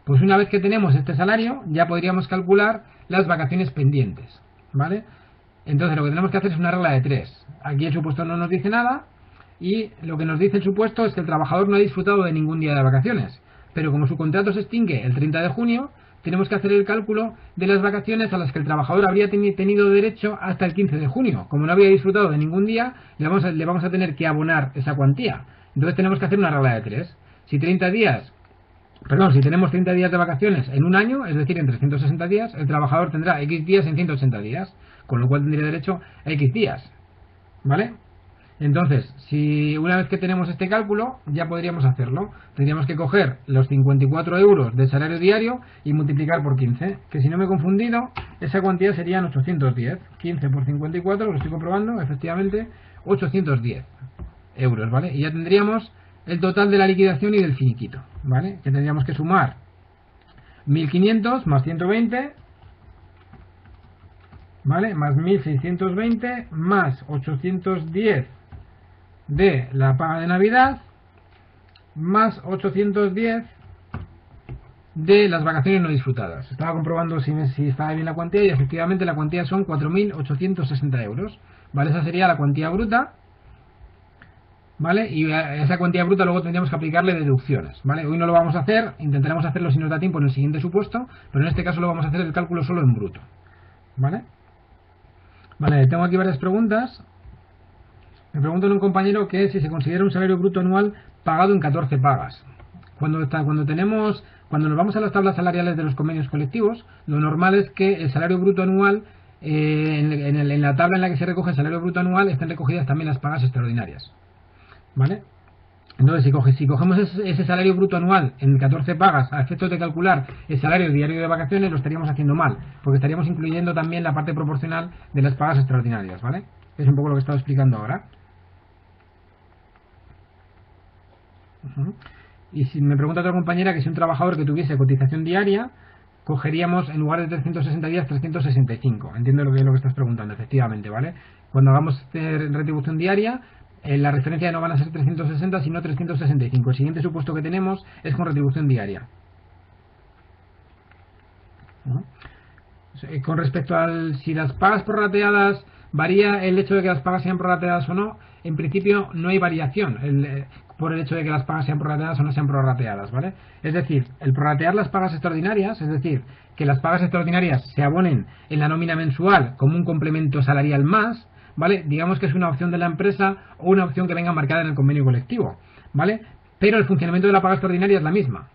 Pues una vez que tenemos este salario, ya podríamos calcular las vacaciones pendientes, ¿vale? Entonces lo que tenemos que hacer es una regla de 3. Aquí el supuesto no nos dice nada y lo que nos dice el supuesto es que el trabajador no ha disfrutado de ningún día de vacaciones. Pero como su contrato se extingue el 30 de junio, tenemos que hacer el cálculo de las vacaciones a las que el trabajador habría tenido derecho hasta el 15 de junio. Como no había disfrutado de ningún día, le vamos a tener que abonar esa cuantía. Entonces tenemos que hacer una regla de 3. Si tenemos 30 días de vacaciones en un año, es decir, en 360 días, el trabajador tendrá X días en 180 días, con lo cual tendría derecho a X días, ¿vale? Entonces, si una vez que tenemos este cálculo, ya podríamos hacerlo. Tendríamos que coger los 54 euros del salario diario y multiplicar por 15, que si no me he confundido, esa cuantía serían 810. 15 por 54, lo estoy comprobando, efectivamente, 810 euros, ¿vale? Y ya tendríamos el total de la liquidación y del finiquito, ¿vale? Que tendríamos que sumar 1.500 más 120, ¿vale? Más 1.620 más 810 de la paga de Navidad más 810 de las vacaciones no disfrutadas. Estaba comprobando si estaba bien la cuantía y efectivamente la cuantía son 4.860 euros, ¿vale? Esa sería la cuantía bruta, ¿vale? Y a esa cuantía bruta luego tendríamos que aplicarle deducciones, ¿vale? Hoy no lo vamos a hacer, intentaremos hacerlo si nos da tiempo en el siguiente supuesto, pero en este caso lo vamos a hacer el cálculo solo en bruto, ¿vale? Vale, tengo aquí varias preguntas. Me pregunta un compañero que si se considera un salario bruto anual pagado en 14 pagas. Cuando nos vamos a las tablas salariales de los convenios colectivos, lo normal es que el salario bruto anual, en la tabla en la que se recoge el salario bruto anual, estén recogidas también las pagas extraordinarias, ¿vale? Entonces, si cogemos ese salario bruto anual en 14 pagas a efectos de calcular el salario diario de vacaciones, lo estaríamos haciendo mal, porque estaríamos incluyendo también la parte proporcional de las pagas extraordinarias, ¿vale? Es un poco lo que he estado explicando ahora. Y si me pregunta otra compañera que si un trabajador que tuviese cotización diaria, cogeríamos en lugar de 360 días 365. Entiendo lo que estás preguntando, efectivamente, ¿vale? Cuando hagamos retribución diaria, la referencia no van a ser 360 sino 365. El siguiente supuesto que tenemos es con retribución diaria. Con respecto al si las pagas prorrateadas varía el hecho de que las pagas sean prorrateadas o no, en principio no hay variación. por el hecho de que las pagas sean prorrateadas o no sean prorrateadas, ¿vale? Es decir, el prorratear las pagas extraordinarias, es decir, que las pagas extraordinarias se abonen en la nómina mensual como un complemento salarial más, ¿vale? Digamos que es una opción de la empresa o una opción que venga marcada en el convenio colectivo, ¿vale? Pero el funcionamiento de la paga extraordinaria es la misma,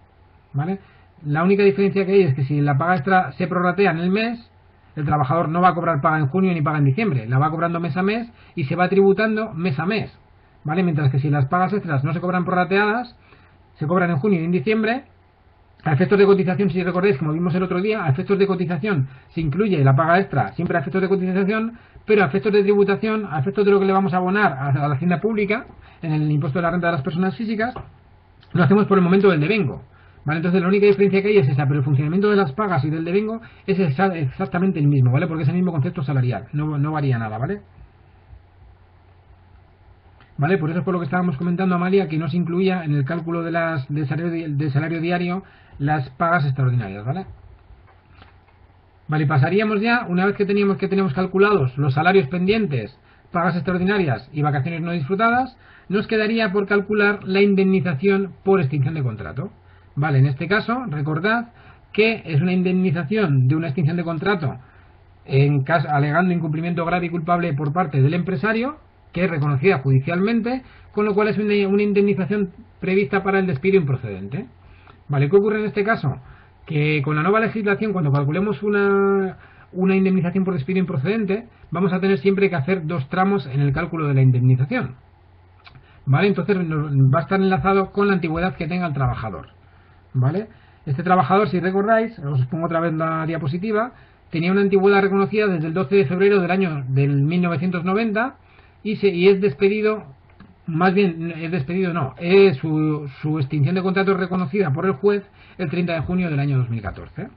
¿vale? La única diferencia que hay es que si la paga extra se prorratea en el mes, el trabajador no va a cobrar paga en junio ni paga en diciembre, la va cobrando mes a mes y se va tributando mes a mes, ¿vale? Mientras que si las pagas extras no se cobran prorrateadas, se cobran en junio y en diciembre. A efectos de cotización, si recordáis, como vimos el otro día, a efectos de cotización se incluye la paga extra, siempre a efectos de cotización, pero a efectos de tributación, a efectos de lo que le vamos a abonar a la hacienda pública, en el impuesto de la renta de las personas físicas, lo hacemos por el momento del devengo, ¿vale? Entonces la única diferencia que hay es esa, pero el funcionamiento de las pagas y del devengo es exactamente el mismo, ¿vale? Porque es el mismo concepto salarial, no varía nada, ¿vale? ¿Vale? Por eso es por lo que estábamos comentando, Amalia, que no se incluía en el cálculo de salario diario las pagas extraordinarias, ¿vale? Vale, pasaríamos ya, una vez que tenemos calculados los salarios pendientes, pagas extraordinarias y vacaciones no disfrutadas, nos quedaría por calcular la indemnización por extinción de contrato. Vale, en este caso, recordad que es una indemnización de una extinción de contrato en caso alegando incumplimiento grave y culpable por parte del empresario, que es reconocida judicialmente, con lo cual es una indemnización prevista para el despido improcedente. Vale, ¿qué ocurre en este caso? Que con la nueva legislación, cuando calculemos una indemnización por despido improcedente, vamos a tener siempre que hacer dos tramos en el cálculo de la indemnización. Vale, entonces va a estar enlazado con la antigüedad que tenga el trabajador. Vale, este trabajador, si recordáis, os pongo otra vez la diapositiva, tenía una antigüedad reconocida desde el 12 de febrero del 1990 y es despedido, más bien, es despedido no, es su extinción de contrato es reconocida por el juez el 30 de junio del año 2014.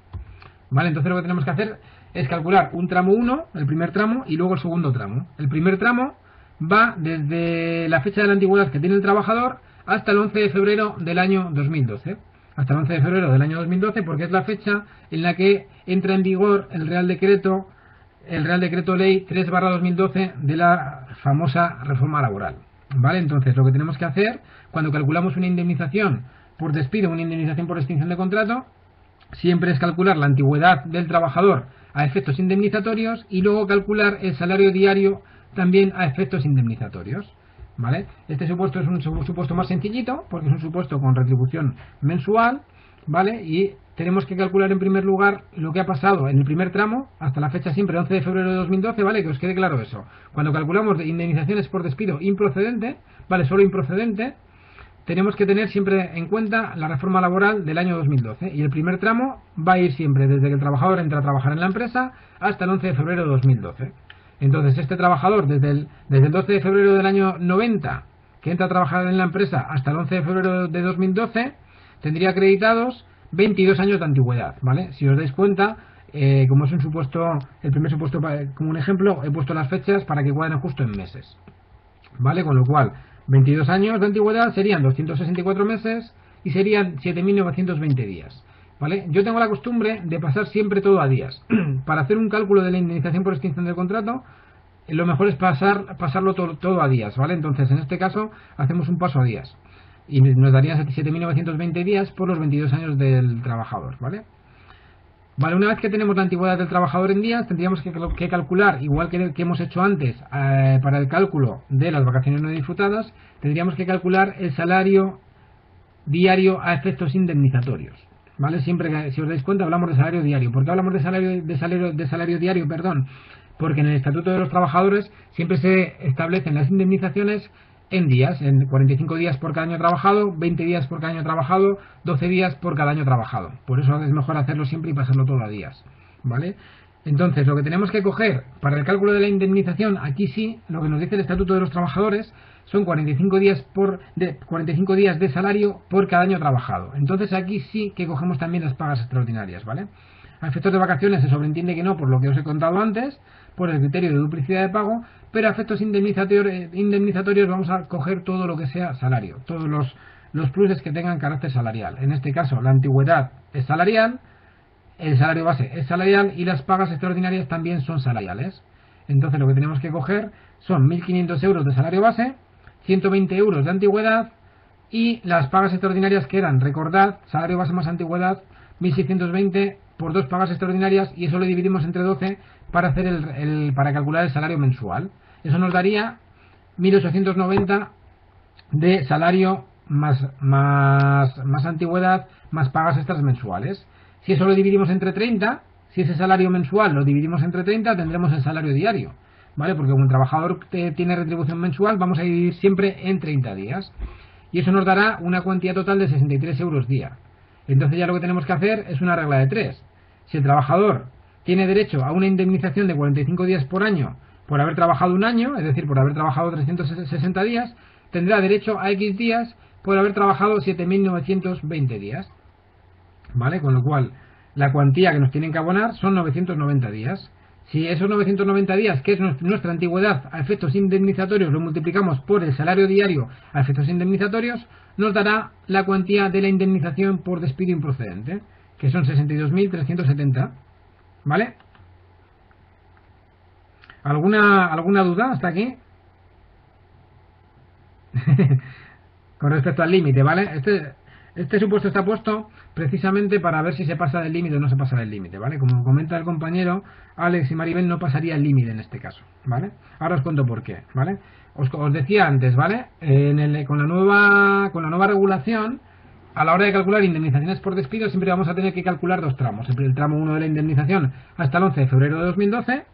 Vale, entonces lo que tenemos que hacer es calcular un tramo 1, el primer tramo, y luego el segundo tramo. El primer tramo va desde la fecha de la antigüedad que tiene el trabajador hasta el 11 de febrero del año 2012. Hasta el 11 de febrero del año 2012, porque es la fecha en la que entra en vigor el Real Decreto Ley 3/2012 de la famosa reforma laboral. ¿Vale? Entonces, lo que tenemos que hacer cuando calculamos una indemnización por despido, una indemnización por extinción de contrato, siempre es calcular la antigüedad del trabajador a efectos indemnizatorios y luego calcular el salario diario también a efectos indemnizatorios. ¿Vale? Este supuesto es un supuesto más sencillito porque es un supuesto con retribución mensual, ¿vale? Y tenemos que calcular en primer lugar lo que ha pasado en el primer tramo hasta la fecha siempre 11 de febrero de 2012, ¿vale? Que os quede claro eso. Cuando calculamos de indemnizaciones por despido improcedente, ¿vale? Solo improcedente, tenemos que tener siempre en cuenta la reforma laboral del año 2012 y el primer tramo va a ir siempre desde que el trabajador entra a trabajar en la empresa hasta el 11 de febrero de 2012. Entonces este trabajador desde el 12 de febrero del año 90 que entra a trabajar en la empresa hasta el 11 de febrero de 2012 tendría acreditados 22 años de antigüedad, ¿vale? Si os dais cuenta, como es un supuesto, el primer supuesto como un ejemplo, he puesto las fechas para que cuadren justo en meses, ¿vale? Con lo cual 22 años de antigüedad serían 264 meses y serían 7.920 días. ¿Vale? Yo tengo la costumbre de pasar siempre todo a días. Para hacer un cálculo de la indemnización por extinción del contrato, lo mejor es pasarlo todo a días, ¿vale? Entonces, en este caso, hacemos un paso a días. Y nos darían 7.920 días por los 22 años del trabajador, ¿vale? Vale, una vez que tenemos la antigüedad del trabajador en días, tendríamos que calcular, igual que hemos hecho antes, para el cálculo de las vacaciones no disfrutadas, tendríamos que calcular el salario diario a efectos indemnizatorios. ¿Vale? Siempre que, si os dais cuenta, hablamos de salario diario. ¿Por qué hablamos de salario diario? Perdón, porque en el Estatuto de los Trabajadores siempre se establecen las indemnizaciones en días, en 45 días por cada año trabajado, 20 días por cada año trabajado, 12 días por cada año trabajado. Por eso es mejor hacerlo siempre y pasarlo todo a días, ¿vale? Entonces, lo que tenemos que coger para el cálculo de la indemnización, aquí sí, lo que nos dice el Estatuto de los Trabajadores, son 45 días de salario por cada año trabajado. Entonces aquí sí que cogemos también las pagas extraordinarias, ¿vale? A efectos de vacaciones se sobreentiende que no, por lo que os he contado antes, por el criterio de duplicidad de pago, pero a efectos indemnizatorios vamos a coger todo lo que sea salario, todos los pluses que tengan carácter salarial. En este caso, la antigüedad es salarial, el salario base es salarial y las pagas extraordinarias también son salariales. Entonces lo que tenemos que coger son 1.500 euros de salario base, 120 euros de antigüedad y las pagas extraordinarias que eran, recordad, salario base más antigüedad, 1.620 por 2 pagas extraordinarias, y eso lo dividimos entre 12 para hacer para calcular el salario mensual. Eso nos daría 1.890 de salario más antigüedad más pagas extras mensuales. Si eso lo dividimos entre 30, si ese salario mensual lo dividimos entre 30, tendremos el salario diario, ¿vale? Porque como el trabajador tiene retribución mensual, vamos a dividir siempre en 30 días. Y eso nos dará una cuantía total de 63 euros día. Entonces ya lo que tenemos que hacer es una regla de 3. Si el trabajador tiene derecho a una indemnización de 45 días por año por haber trabajado un año, es decir, por haber trabajado 360 días, tendrá derecho a X días por haber trabajado 7.920 días. ¿Vale? Con lo cual, la cuantía que nos tienen que abonar son 990 días. Si esos 990 días, que es nuestra antigüedad a efectos indemnizatorios, lo multiplicamos por el salario diario a efectos indemnizatorios, nos dará la cuantía de la indemnización por despido improcedente, que son 62.370. ¿Vale? ¿Alguna duda hasta aquí? Con respecto al límite, ¿vale? Este supuesto está puesto precisamente para ver si se pasa del límite o no se pasa del límite, ¿vale? Como comenta el compañero, Alex y Maribel no pasaría el límite en este caso, ¿vale? Ahora os cuento por qué, ¿vale? Os decía antes, ¿vale? Con la nueva regulación, a la hora de calcular indemnizaciones por despido, siempre vamos a tener que calcular dos tramos. El tramo 1 de la indemnización hasta el 11 de febrero de 2012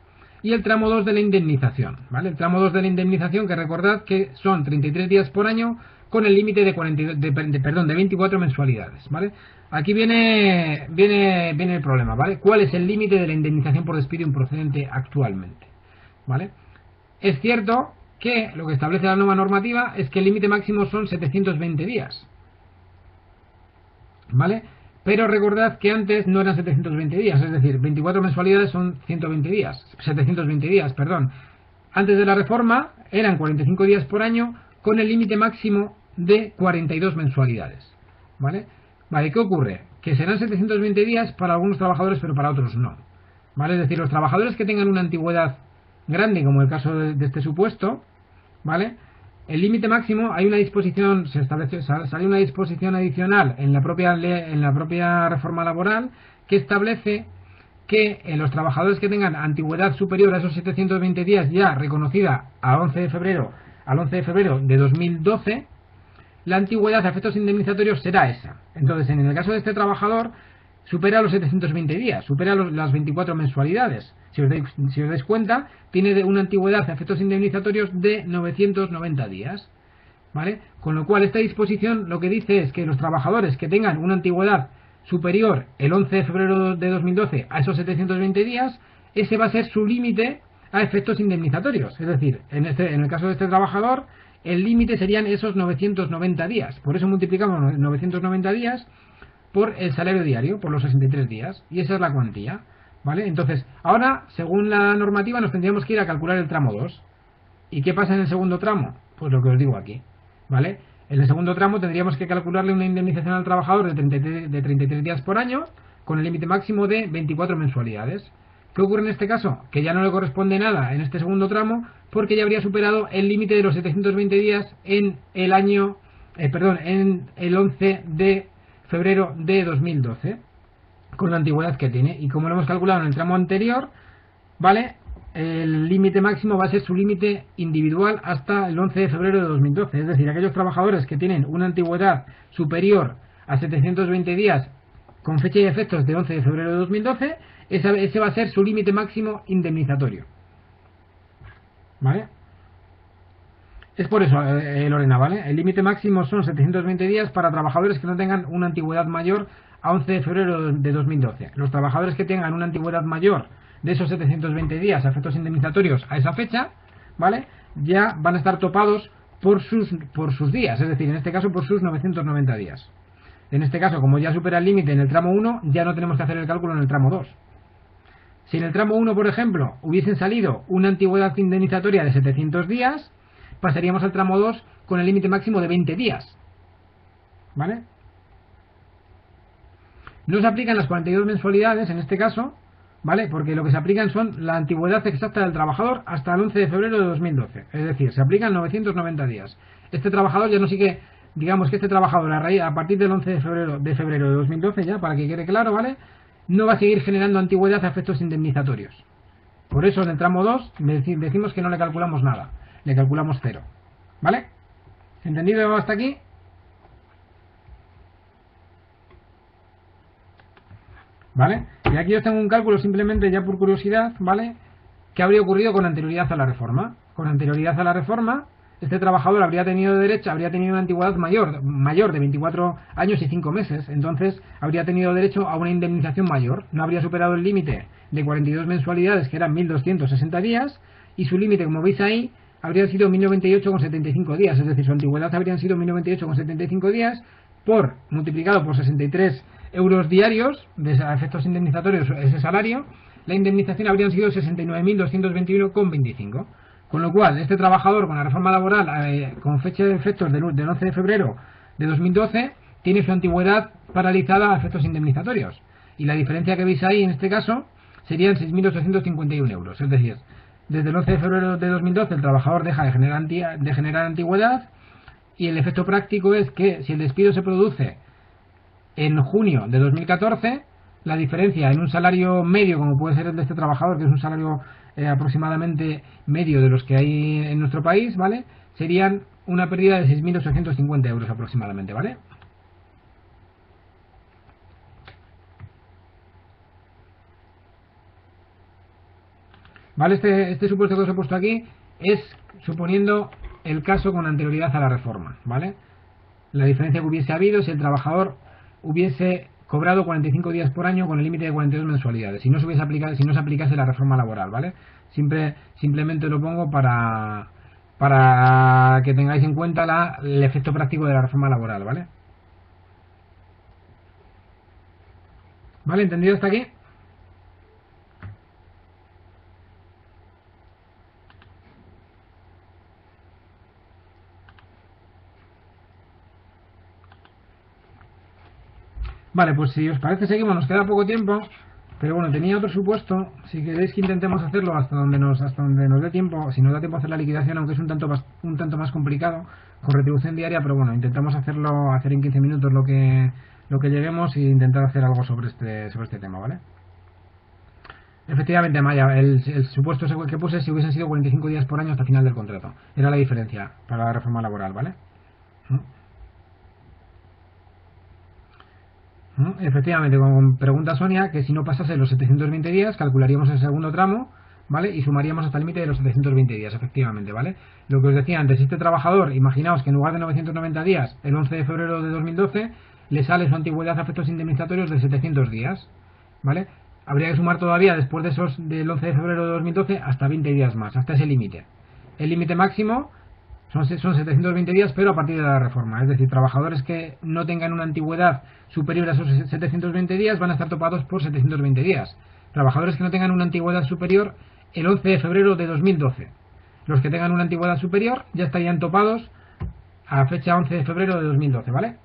y el tramo 2 de la indemnización, ¿vale? El tramo 2 de la indemnización, que recordad que son 33 días por año con el límite de 24 mensualidades, ¿vale? Aquí viene el problema, ¿vale? ¿Cuál es el límite de la indemnización por despido improcedente actualmente? ¿Vale? Es cierto que lo que establece la nueva normativa es que el límite máximo son 720 días, ¿vale? Pero recordad que antes no eran 720 días, es decir, 24 mensualidades son 720 días, perdón. Antes de la reforma eran 45 días por año con el límite máximo de 42 mensualidades, ¿vale? Vale, ¿qué ocurre? Que serán 720 días para algunos trabajadores, pero para otros no, ¿vale? Es decir, los trabajadores que tengan una antigüedad grande, como el caso de este supuesto, ¿vale? El límite máximo, hay una disposición, salió una disposición adicional en la propia reforma laboral que establece que los trabajadores que tengan antigüedad superior a esos 720 días ya reconocida al 11 de febrero de 2012, la antigüedad a efectos indemnizatorios será esa. Entonces, en el caso de este trabajador, supera los 720 días, supera las 24 mensualidades. Si os dais cuenta, tiene una antigüedad a efectos indemnizatorios de 990 días, ¿vale? Con lo cual, esta disposición lo que dice es que los trabajadores que tengan una antigüedad superior el 11 de febrero de 2012 a esos 720 días, ese va a ser su límite a efectos indemnizatorios. Es decir, en el caso de este trabajador, el límite serían esos 990 días. Por eso multiplicamos 990 días por el salario diario, por los 63 días, y esa es la cuantía, ¿vale? Entonces, ahora, según la normativa, nos tendríamos que ir a calcular el tramo 2. ¿Y qué pasa en el segundo tramo? Pues lo que os digo aquí, ¿vale? En el segundo tramo tendríamos que calcularle una indemnización al trabajador de 33 días por año, con el límite máximo de 24 mensualidades. ¿Qué ocurre en este caso? Que ya no le corresponde nada en este segundo tramo, porque ya habría superado el límite de los 720 días en el en el 11 de febrero de 2012, con la antigüedad que tiene. Y como lo hemos calculado en el tramo anterior, ¿vale? El límite máximo va a ser su límite individual hasta el 11 de febrero de 2012. Es decir, aquellos trabajadores que tienen una antigüedad superior a 720 días con fecha y efectos de 11 de febrero de 2012, ese va a ser su límite máximo indemnizatorio, ¿vale? Es por eso, Lorena, ¿vale? El límite máximo son 720 días para trabajadores que no tengan una antigüedad mayor a 11 de febrero de 2012. Los trabajadores que tengan una antigüedad mayor de esos 720 días a efectos indemnizatorios a esa fecha, ¿vale? Ya van a estar topados por sus días, es decir, en este caso por sus 990 días. En este caso, como ya supera el límite en el tramo 1, ya no tenemos que hacer el cálculo en el tramo 2. Si en el tramo 1, por ejemplo, hubiesen salido una antigüedad indemnizatoria de 700 días, pasaríamos al tramo 2 con el límite máximo de 20 días, ¿vale? No se aplican las 42 mensualidades en este caso, ¿vale? Porque lo que se aplican son la antigüedad exacta del trabajador hasta el 11 de febrero de 2012. Es decir, se aplican 990 días. Este trabajador ya no sigue digamos que este trabajador a partir del 11 de febrero de 2012, ya para que quede claro, ¿vale? No va a seguir generando antigüedad a efectos indemnizatorios. Por eso en el tramo 2 decimos que no le calculamos nada, le calculamos 0, ¿vale? ¿Entendido hasta aquí? ¿Vale? Y aquí os tengo un cálculo simplemente ya por curiosidad, ¿vale? ¿Qué habría ocurrido con anterioridad a la reforma? Con anterioridad a la reforma, este trabajador habría tenido una antigüedad mayor de 24 años y 5 meses. Entonces habría tenido derecho a una indemnización mayor. No habría superado el límite de 42 mensualidades, que eran 1.260 días, y su límite, como veis ahí, habría sido 1.098,75 días. Es decir, su antigüedad habrían sido 1.098,75 días multiplicado por 63 euros diarios de efectos indemnizatorios, ese salario. La indemnización habrían sido 69.221,25. Con lo cual, este trabajador con la reforma laboral, con fecha de efectos del 11 de febrero de 2012, tiene su antigüedad paralizada a efectos indemnizatorios. Y la diferencia que veis ahí, en este caso, serían 6.851 euros. Es decir, desde el 11 de febrero de 2012 el trabajador deja de generar antigüedad, y el efecto práctico es que si el despido se produce en junio de 2014, la diferencia en un salario medio, como puede ser el de este trabajador, que es un salario aproximadamente medio de los que hay en nuestro país, ¿vale? Serían una pérdida de 6.850 euros aproximadamente, ¿vale? ¿Vale? Este supuesto que os he puesto aquí es suponiendo el caso con anterioridad a la reforma, ¿vale? La diferencia que hubiese habido si el trabajador hubiese cobrado 45 días por año con el límite de 42 mensualidades, si no se aplicase la reforma laboral, ¿vale? Simplemente lo pongo para que tengáis en cuenta el efecto práctico de la reforma laboral, ¿vale? ¿Vale? ¿Entendido hasta aquí? Vale, pues si os parece seguimos, nos queda poco tiempo, pero bueno, tenía otro supuesto. Si queréis que intentemos hacerlo hasta donde nos dé tiempo, si nos da tiempo a hacer la liquidación, aunque es un tanto más complicado, con retribución diaria, pero bueno, intentamos hacer en 15 minutos lo que lleguemos, e intentar hacer algo sobre este tema, ¿vale? Efectivamente, Maya, el supuesto que puse, si hubiesen sido 45 días por año hasta final del contrato, era la diferencia para la reforma laboral, ¿vale? Efectivamente, como pregunta Sonia, que si no pasase los 720 días, calcularíamos el segundo tramo, ¿vale? Y sumaríamos hasta el límite de los 720 días, efectivamente, ¿vale? Lo que os decía antes, este trabajador, imaginaos que en lugar de 990 días, el 11 de febrero de 2012, le sale su antigüedad a efectos indemnizatorios de 700 días, ¿vale? Habría que sumar todavía, después de del 11 de febrero de 2012, hasta 20 días más, hasta ese límite. El límite máximo son 720 días, pero a partir de la reforma. Es decir, trabajadores que no tengan una antigüedad superior a esos 720 días van a estar topados por 720 días. Trabajadores que no tengan una antigüedad superior el 11 de febrero de 2012. Los que tengan una antigüedad superior ya estarían topados a fecha 11 de febrero de 2012, ¿vale?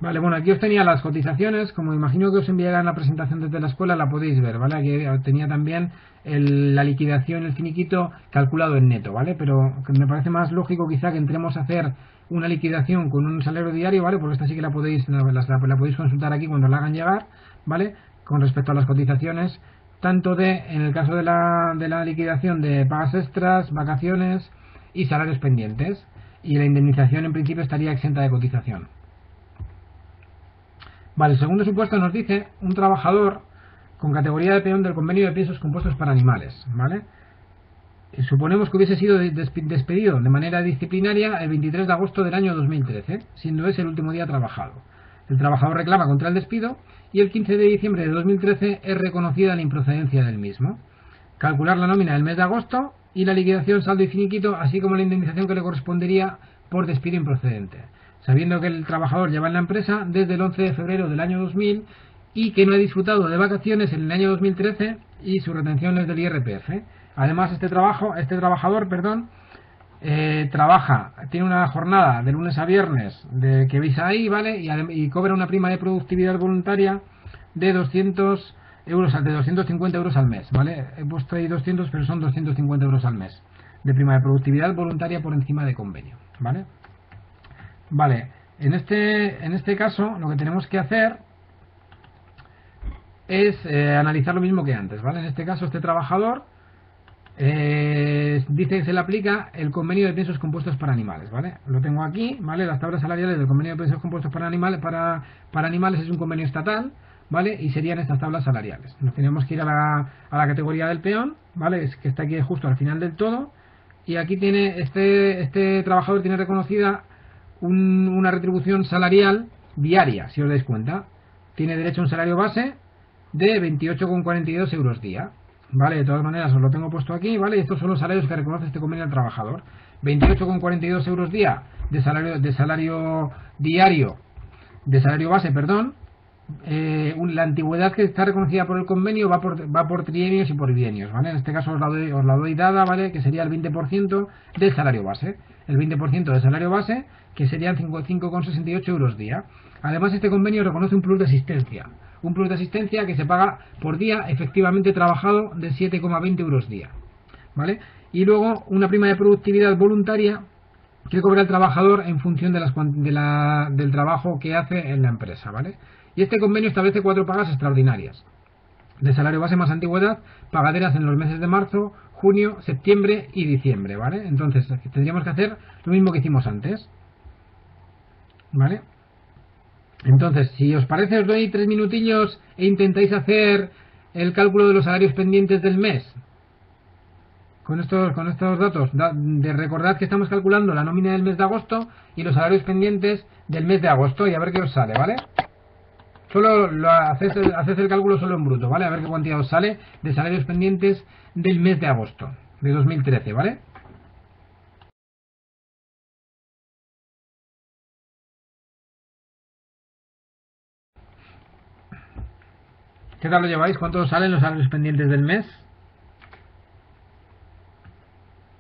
Vale, bueno, aquí os tenía las cotizaciones. Como imagino que os enviarán la presentación desde la escuela, la podéis ver, ¿vale? Aquí tenía también la liquidación, el finiquito calculado en neto, ¿vale? Pero me parece más lógico quizá que entremos a hacer una liquidación con un salario diario, ¿vale? Porque esta sí que la podéis consultar aquí cuando la hagan llegar, ¿vale? Con respecto a las cotizaciones, tanto en el caso de la liquidación de pagas extras, vacaciones y salarios pendientes. Y la indemnización en principio estaría exenta de cotización. Vale, el segundo supuesto nos dice un trabajador con categoría de peón del convenio de piensos compuestos para animales, ¿vale? Suponemos que hubiese sido despedido de manera disciplinaria el 23 de agosto del año 2013, siendo ese el último día trabajado. El trabajador reclama contra el despido y el 15 de diciembre de 2013 es reconocida la improcedencia del mismo. Calcular la nómina del mes de agosto y la liquidación, saldo y finiquito, así como la indemnización que le correspondería por despido improcedente, sabiendo que el trabajador lleva en la empresa desde el 11 de febrero del año 2000 y que no ha disfrutado de vacaciones en el año 2013 y su retención es del IRPF. Además, este trabajador, tiene una jornada de lunes a viernes que veis ahí, ¿vale? Y cobra una prima de productividad voluntaria de 200 euros, de 250 euros al mes, ¿vale? He puesto ahí 200, pero son 250 euros al mes de prima de productividad voluntaria por encima de convenio, ¿vale? Vale, en este caso lo que tenemos que hacer es analizar lo mismo que antes, ¿vale? En este caso este trabajador dice que se le aplica el convenio de piensos compuestos para animales, ¿vale? Lo tengo aquí, ¿vale? Las tablas salariales del convenio de piensos compuestos para animales es un convenio estatal, ¿vale? Y serían estas tablas salariales. Nos tenemos que ir a la categoría del peón, ¿vale? Es que está aquí justo al final del todo. Y aquí tiene este trabajador tiene reconocida una retribución salarial diaria, si os dais cuenta. Tiene derecho a un salario base de 28,42 euros día. Vale, de todas maneras os lo tengo puesto aquí, ¿vale? Y estos son los salarios que reconoce este convenio al trabajador. 28,42 euros día de salario diario, de salario base, perdón. La antigüedad que está reconocida por el convenio va por trienios y por bienios, ¿vale? En este caso os la doy dada, ¿vale? Que sería el 20% del salario base. El 20% del salario base, que serían 5,68 euros día. Además, este convenio reconoce un plus de asistencia. Un plus de asistencia que se paga por día efectivamente trabajado de 7,20 euros día, ¿vale? Y luego una prima de productividad voluntaria que cobra el trabajador en función del trabajo que hace en la empresa, ¿vale? Y este convenio establece 4 pagas extraordinarias de salario base más antigüedad, pagaderas en los meses de marzo, junio, septiembre y diciembre, ¿vale? Entonces tendríamos que hacer lo mismo que hicimos antes, ¿vale? Entonces, si os parece, os doy 3 minutillos e intentáis hacer el cálculo de los salarios pendientes del mes. Con estos datos, recordad que estamos calculando la nómina del mes de agosto y los salarios pendientes del mes de agosto, y a ver qué os sale, ¿vale? Solo haced el cálculo solo en bruto, ¿vale? A ver qué cantidad os sale de salarios pendientes del mes de agosto de 2013, ¿vale? ¿Qué tal lo lleváis? ¿Cuántos salen los salarios pendientes del mes?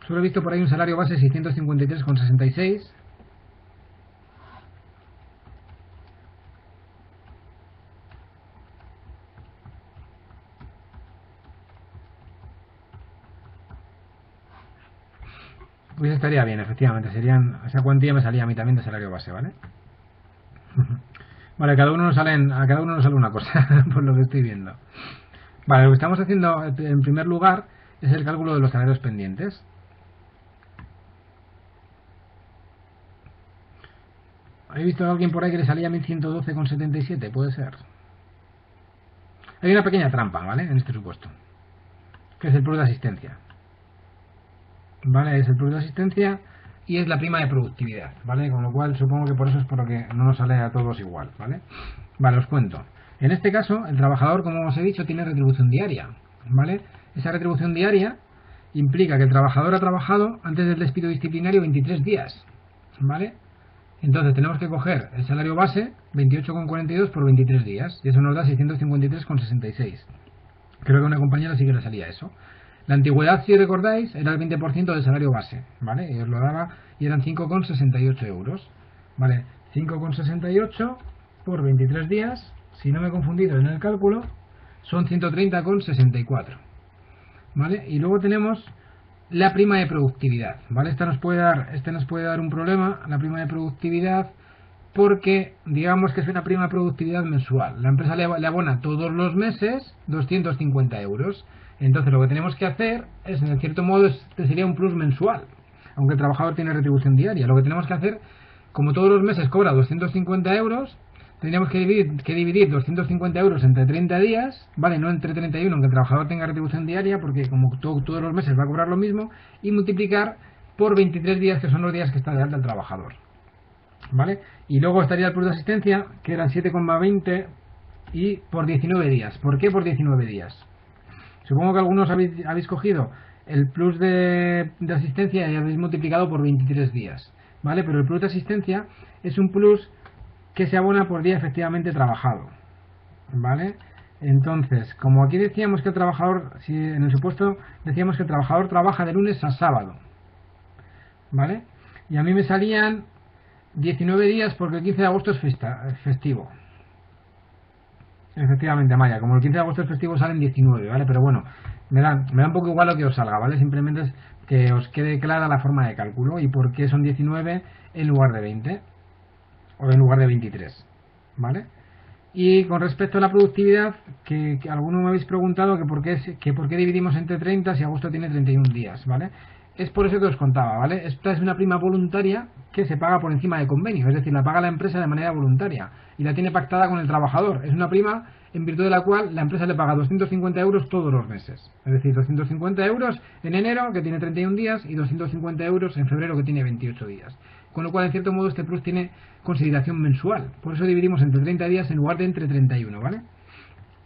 Solo he visto por ahí un salario base 653,66. Pues estaría bien, efectivamente. Esa cuantía me salía a mí también de salario base, ¿vale? Vale, a cada uno nos sale una cosa, por lo que estoy viendo. Vale, lo que estamos haciendo en primer lugar es el cálculo de los salarios pendientes. ¿He visto a alguien por ahí que le salía 1112,77? Puede ser. Hay una pequeña trampa, ¿vale? En este supuesto, que es el plus de asistencia. ¿Vale? Es el plus de asistencia y es la prima de productividad, ¿vale? Con lo cual supongo que por eso es por lo que no nos sale a todos igual, ¿vale? Vale, os cuento. En este caso, el trabajador, como os he dicho, tiene retribución diaria, ¿vale? Esa retribución diaria implica que el trabajador ha trabajado antes del despido disciplinario 23 días, ¿vale? Entonces tenemos que coger el salario base, 28,42 por 23 días, y eso nos da 653,66. Creo que a una compañera sí que le salía eso. La antigüedad, si recordáis, era el 20% del salario base, ¿vale? Y os lo daba y eran 5,68 euros, ¿vale? 5,68 por 23 días, si no me he confundido en el cálculo, son 130,64, ¿vale? Y luego tenemos la prima de productividad, ¿vale? Esta nos puede dar un problema, la prima de productividad, porque digamos que es una prima de productividad mensual. La empresa le abona todos los meses 250 euros. Entonces lo que tenemos que hacer es, en cierto modo, este sería un plus mensual, aunque el trabajador tiene retribución diaria. Lo que tenemos que hacer, como todos los meses cobra 250 euros, tendríamos que dividir 250 euros entre 30 días, ¿vale? No entre 31, aunque el trabajador tenga retribución diaria, porque como todos los meses va a cobrar lo mismo, y multiplicar por 23 días, que son los días que está de alta el trabajador, ¿vale? Y luego estaría el plus de asistencia, que eran 7,20 y por 19 días. ¿Por qué por 19 días? Supongo que algunos habéis cogido el plus de asistencia y habéis multiplicado por 23 días, ¿vale? Pero el plus de asistencia es un plus que se abona por día efectivamente trabajado, ¿vale? Entonces, como aquí decíamos que el trabajador, si en el supuesto decíamos que el trabajador trabaja de lunes a sábado, ¿vale? Y a mí me salían 19 días porque el 15 de agosto es festivo. Efectivamente, Maya, como el 15 de agosto es festivo salen 19, ¿vale? Pero bueno, me da un poco igual lo que os salga, ¿vale? Simplemente es que os quede clara la forma de cálculo y por qué son 19 en lugar de 20 o en lugar de 23, ¿vale? Y con respecto a la productividad, que algunos me habéis preguntado que por qué dividimos entre 30 si agosto tiene 31 días, ¿vale? Es por eso que os contaba, ¿vale? Esta es una prima voluntaria que se paga por encima de convenio, es decir, la paga la empresa de manera voluntaria y la tiene pactada con el trabajador. Es una prima en virtud de la cual la empresa le paga 250 euros todos los meses. Es decir, 250 euros en enero, que tiene 31 días, y 250 euros en febrero, que tiene 28 días. Con lo cual, en cierto modo, este plus tiene consideración mensual. Por eso dividimos entre 30 días en lugar de entre 31, ¿vale?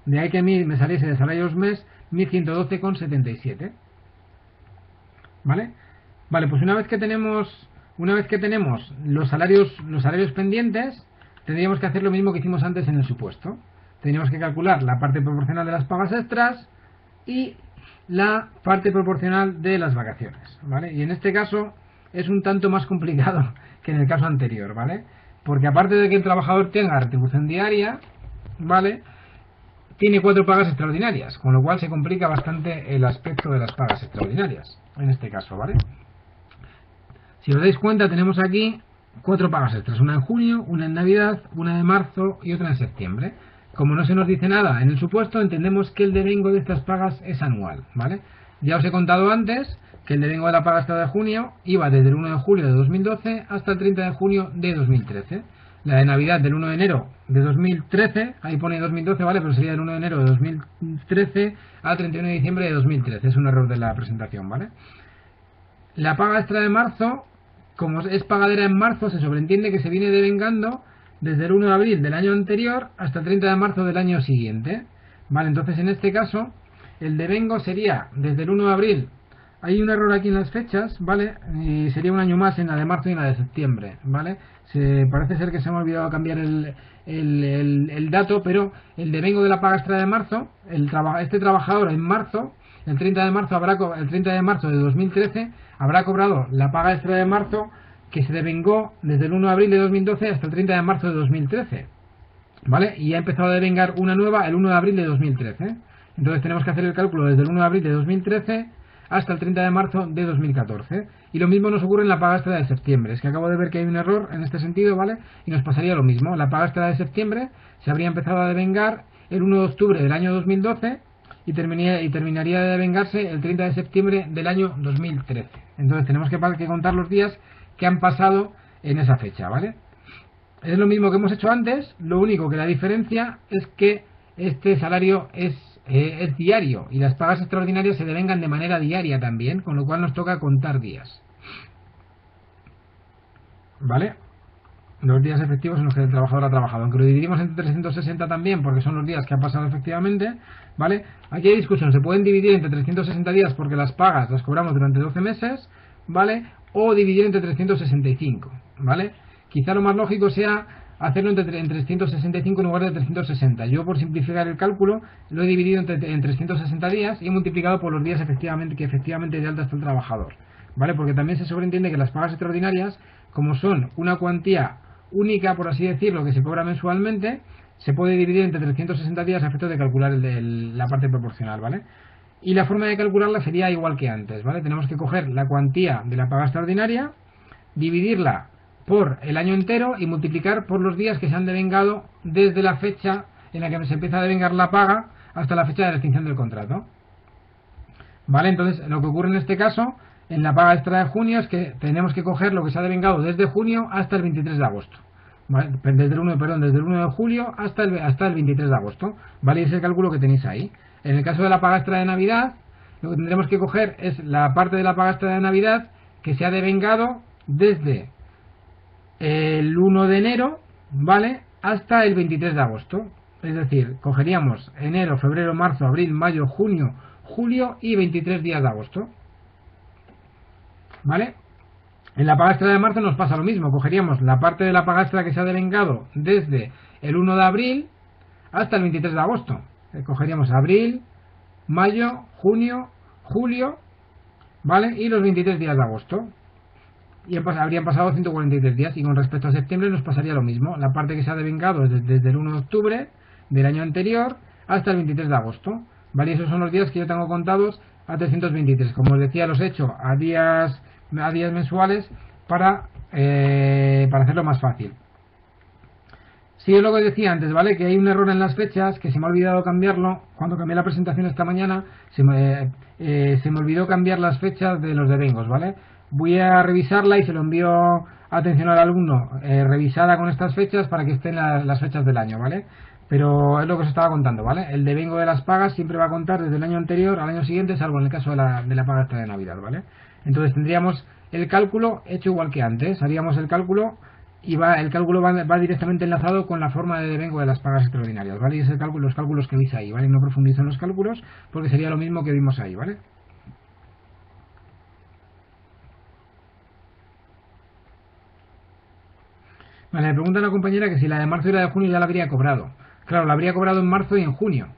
De ahí que a mí me saliese de salarios mes 1112,77. ¿Vale? Vale, pues una vez que tenemos los salarios pendientes, tendríamos que hacer lo mismo que hicimos antes en el supuesto. Tendríamos que calcular la parte proporcional de las pagas extras y la parte proporcional de las vacaciones, ¿vale? Y en este caso es un tanto más complicado que en el caso anterior, ¿vale? Porque aparte de que el trabajador tenga retribución diaria, ¿vale?, tiene 4 pagas extraordinarias, con lo cual se complica bastante el aspecto de las pagas extraordinarias, en este caso, ¿vale? Si os dais cuenta, tenemos aquí 4 pagas extras, una en junio, una en Navidad, una de marzo y otra en septiembre. Como no se nos dice nada en el supuesto, entendemos que el devengo de estas pagas es anual, ¿vale? Ya os he contado antes que el devengo de la paga extra de junio iba desde el 1 de julio de 2012 hasta el 30 de junio de 2013. La de Navidad del 1 de enero de 2013, ahí pone 2012, ¿vale? Pero sería del 1 de enero de 2013 al 31 de diciembre de 2013. Es un error de la presentación, ¿vale? La paga extra de marzo, como es pagadera en marzo, se sobreentiende que se viene devengando desde el 1 de abril del año anterior hasta el 30 de marzo del año siguiente, ¿vale? Entonces, en este caso, el devengo sería desde el 1 de abril. Hay un error aquí en las fechas, ¿vale? Y sería un año más en la de marzo y en la de septiembre, ¿vale? Parece ser que se me ha olvidado cambiar el dato, pero el devengo de la paga extra de marzo, este trabajador en marzo, el 30 de marzo de 2013, habrá cobrado la paga extra de marzo que se devengó desde el 1 de abril de 2012 hasta el 30 de marzo de 2013, ¿vale? Y ha empezado a devengar una nueva el 1 de abril de 2013. Entonces tenemos que hacer el cálculo desde el 1 de abril de 2013 hasta el 30 de marzo de 2014. Y lo mismo nos ocurre en la paga extra de septiembre. Es que acabo de ver que hay un error en este sentido, ¿vale? Y nos pasaría lo mismo. La paga extra de septiembre se habría empezado a devengar el 1 de octubre del año 2012 y terminaría de devengarse el 30 de septiembre del año 2013. Entonces tenemos que contar los días que han pasado en esa fecha, ¿vale? Es lo mismo que hemos hecho antes, lo único que la diferencia es que este salario es diario y las pagas extraordinarias se devengan de manera diaria también, con lo cual nos toca contar días, ¿vale? Los días efectivos en los que el trabajador ha trabajado, aunque lo dividimos entre 360 también porque son los días que han pasado efectivamente, ¿vale? Aquí hay discusión, se pueden dividir entre 360 días porque las pagas las cobramos durante 12 meses, ¿vale? O dividir entre 365, ¿vale? Quizá lo más lógico sea hacerlo en 365 en lugar de 360. Yo, por simplificar el cálculo, lo he dividido en 360 días y he multiplicado por los días que efectivamente de alta está el trabajador, ¿vale? Porque también se sobreentiende que las pagas extraordinarias, como son una cuantía única, por así decirlo, que se cobra mensualmente, se puede dividir entre 360 días a efectos de calcular la parte proporcional, ¿vale? Y la forma de calcularla sería igual que antes, ¿vale? Tenemos que coger la cuantía de la paga extraordinaria, dividirla por el año entero y multiplicar por los días que se han devengado desde la fecha en la que se empieza a devengar la paga hasta la fecha de la extinción del contrato, ¿vale? Entonces, lo que ocurre en este caso, en la paga extra de junio, es que tenemos que coger lo que se ha devengado desde junio hasta el 23 de agosto. ¿Vale? Desde el 1 de julio hasta el 23 de agosto, ¿vale? Y ese es el cálculo que tenéis ahí. En el caso de la paga extra de Navidad, lo que tendremos que coger es la parte de la paga extra de Navidad que se ha devengado desde el 1 de enero, ¿vale?, hasta el 23 de agosto. Es decir, cogeríamos enero, febrero, marzo, abril, mayo, junio, julio y 23 días de agosto, ¿vale? En la paga extra de marzo nos pasa lo mismo. Cogeríamos la parte de la paga extra que se ha devengado desde el 1 de abril hasta el 23 de agosto. Cogeríamos abril, mayo, junio, julio, ¿vale? Y los 23 días de agosto. Y habrían pasado 143 días. Y con respecto a septiembre nos pasaría lo mismo. La parte que se ha devengado desde el 1 de octubre del año anterior hasta el 23 de agosto. ¿Vale? Esos son los días que yo tengo contados a 323. Como os decía, los he hecho a días mensuales para hacerlo más fácil. Sí, es lo que decía antes, ¿vale? Que hay un error en las fechas, que se me ha olvidado cambiarlo. Cuando cambié la presentación esta mañana, se me olvidó cambiar las fechas de los devengos, ¿vale? Voy a revisarla y se lo envío a atención al alumno, revisada con estas fechas para que estén las fechas del año, ¿vale? Pero es lo que os estaba contando, ¿vale? El devengo de las pagas siempre va a contar desde el año anterior al año siguiente, salvo en el caso de la paga extra de Navidad, ¿vale? Entonces tendríamos el cálculo hecho igual que antes. Haríamos el cálculo y el cálculo va directamente enlazado con la forma de devengo de las pagas extraordinarias, ¿vale? Y es los cálculos que veis ahí, ¿vale? No profundizo en los cálculos porque sería lo mismo que vimos ahí, ¿vale? Vale, me pregunta una compañera que si la de marzo y la de junio ya la habría cobrado. Claro, la habría cobrado en marzo y en junio.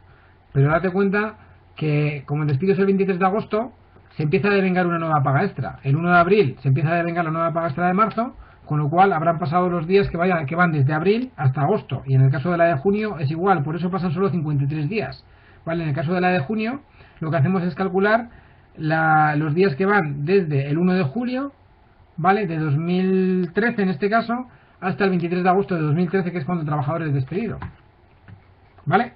Pero date cuenta que como el despido es el 23 de agosto, se empieza a devengar una nueva paga extra. El 1 de abril se empieza a devengar la nueva paga extra de marzo, con lo cual habrán pasado los días que van desde abril hasta agosto. Y en el caso de la de junio es igual, por eso pasan solo 53 días. ¿Vale? En el caso de la de junio, lo que hacemos es calcular los días que van desde el 1 de julio, ¿vale? De 2013 en este caso, hasta el 23 de agosto de 2013, que es cuando el trabajador es despedido. ¿Vale?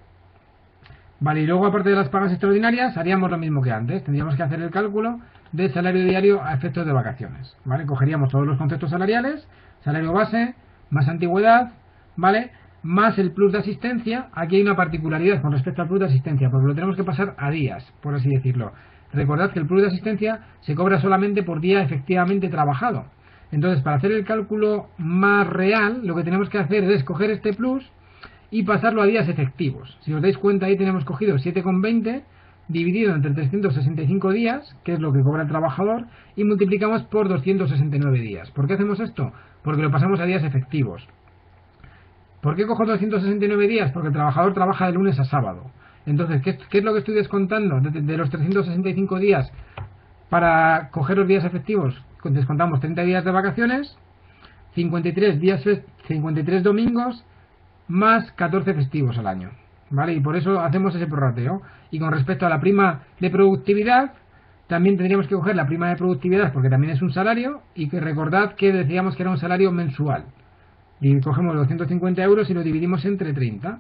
Vale, y luego aparte de las pagas extraordinarias, haríamos lo mismo que antes. Tendríamos que hacer el cálculo del salario diario a efectos de vacaciones. ¿Vale? Cogeríamos todos los conceptos salariales, salario base, más antigüedad, ¿vale? Más el plus de asistencia. Aquí hay una particularidad con respecto al plus de asistencia, porque lo tenemos que pasar a días, por así decirlo. Recordad que el plus de asistencia se cobra solamente por día efectivamente trabajado. Entonces, para hacer el cálculo más real, lo que tenemos que hacer es coger este plus y pasarlo a días efectivos. Si os dais cuenta, ahí tenemos cogido 7,20 dividido entre 365 días, que es lo que cobra el trabajador, y multiplicamos por 269 días. ¿Por qué hacemos esto? Porque lo pasamos a días efectivos. ¿Por qué cojo 269 días? Porque el trabajador trabaja de lunes a sábado. Entonces, ¿qué es lo que estoy descontando de los 365 días para coger los días efectivos? Descontamos 30 días de vacaciones, 53 domingos, más 14 festivos al año, ¿vale? Y por eso hacemos ese prorrateo. Y con respecto a la prima de productividad, también tendríamos que coger la prima de productividad porque también es un salario, y que recordad que decíamos que era un salario mensual. Y cogemos los 150 euros y lo dividimos entre 30,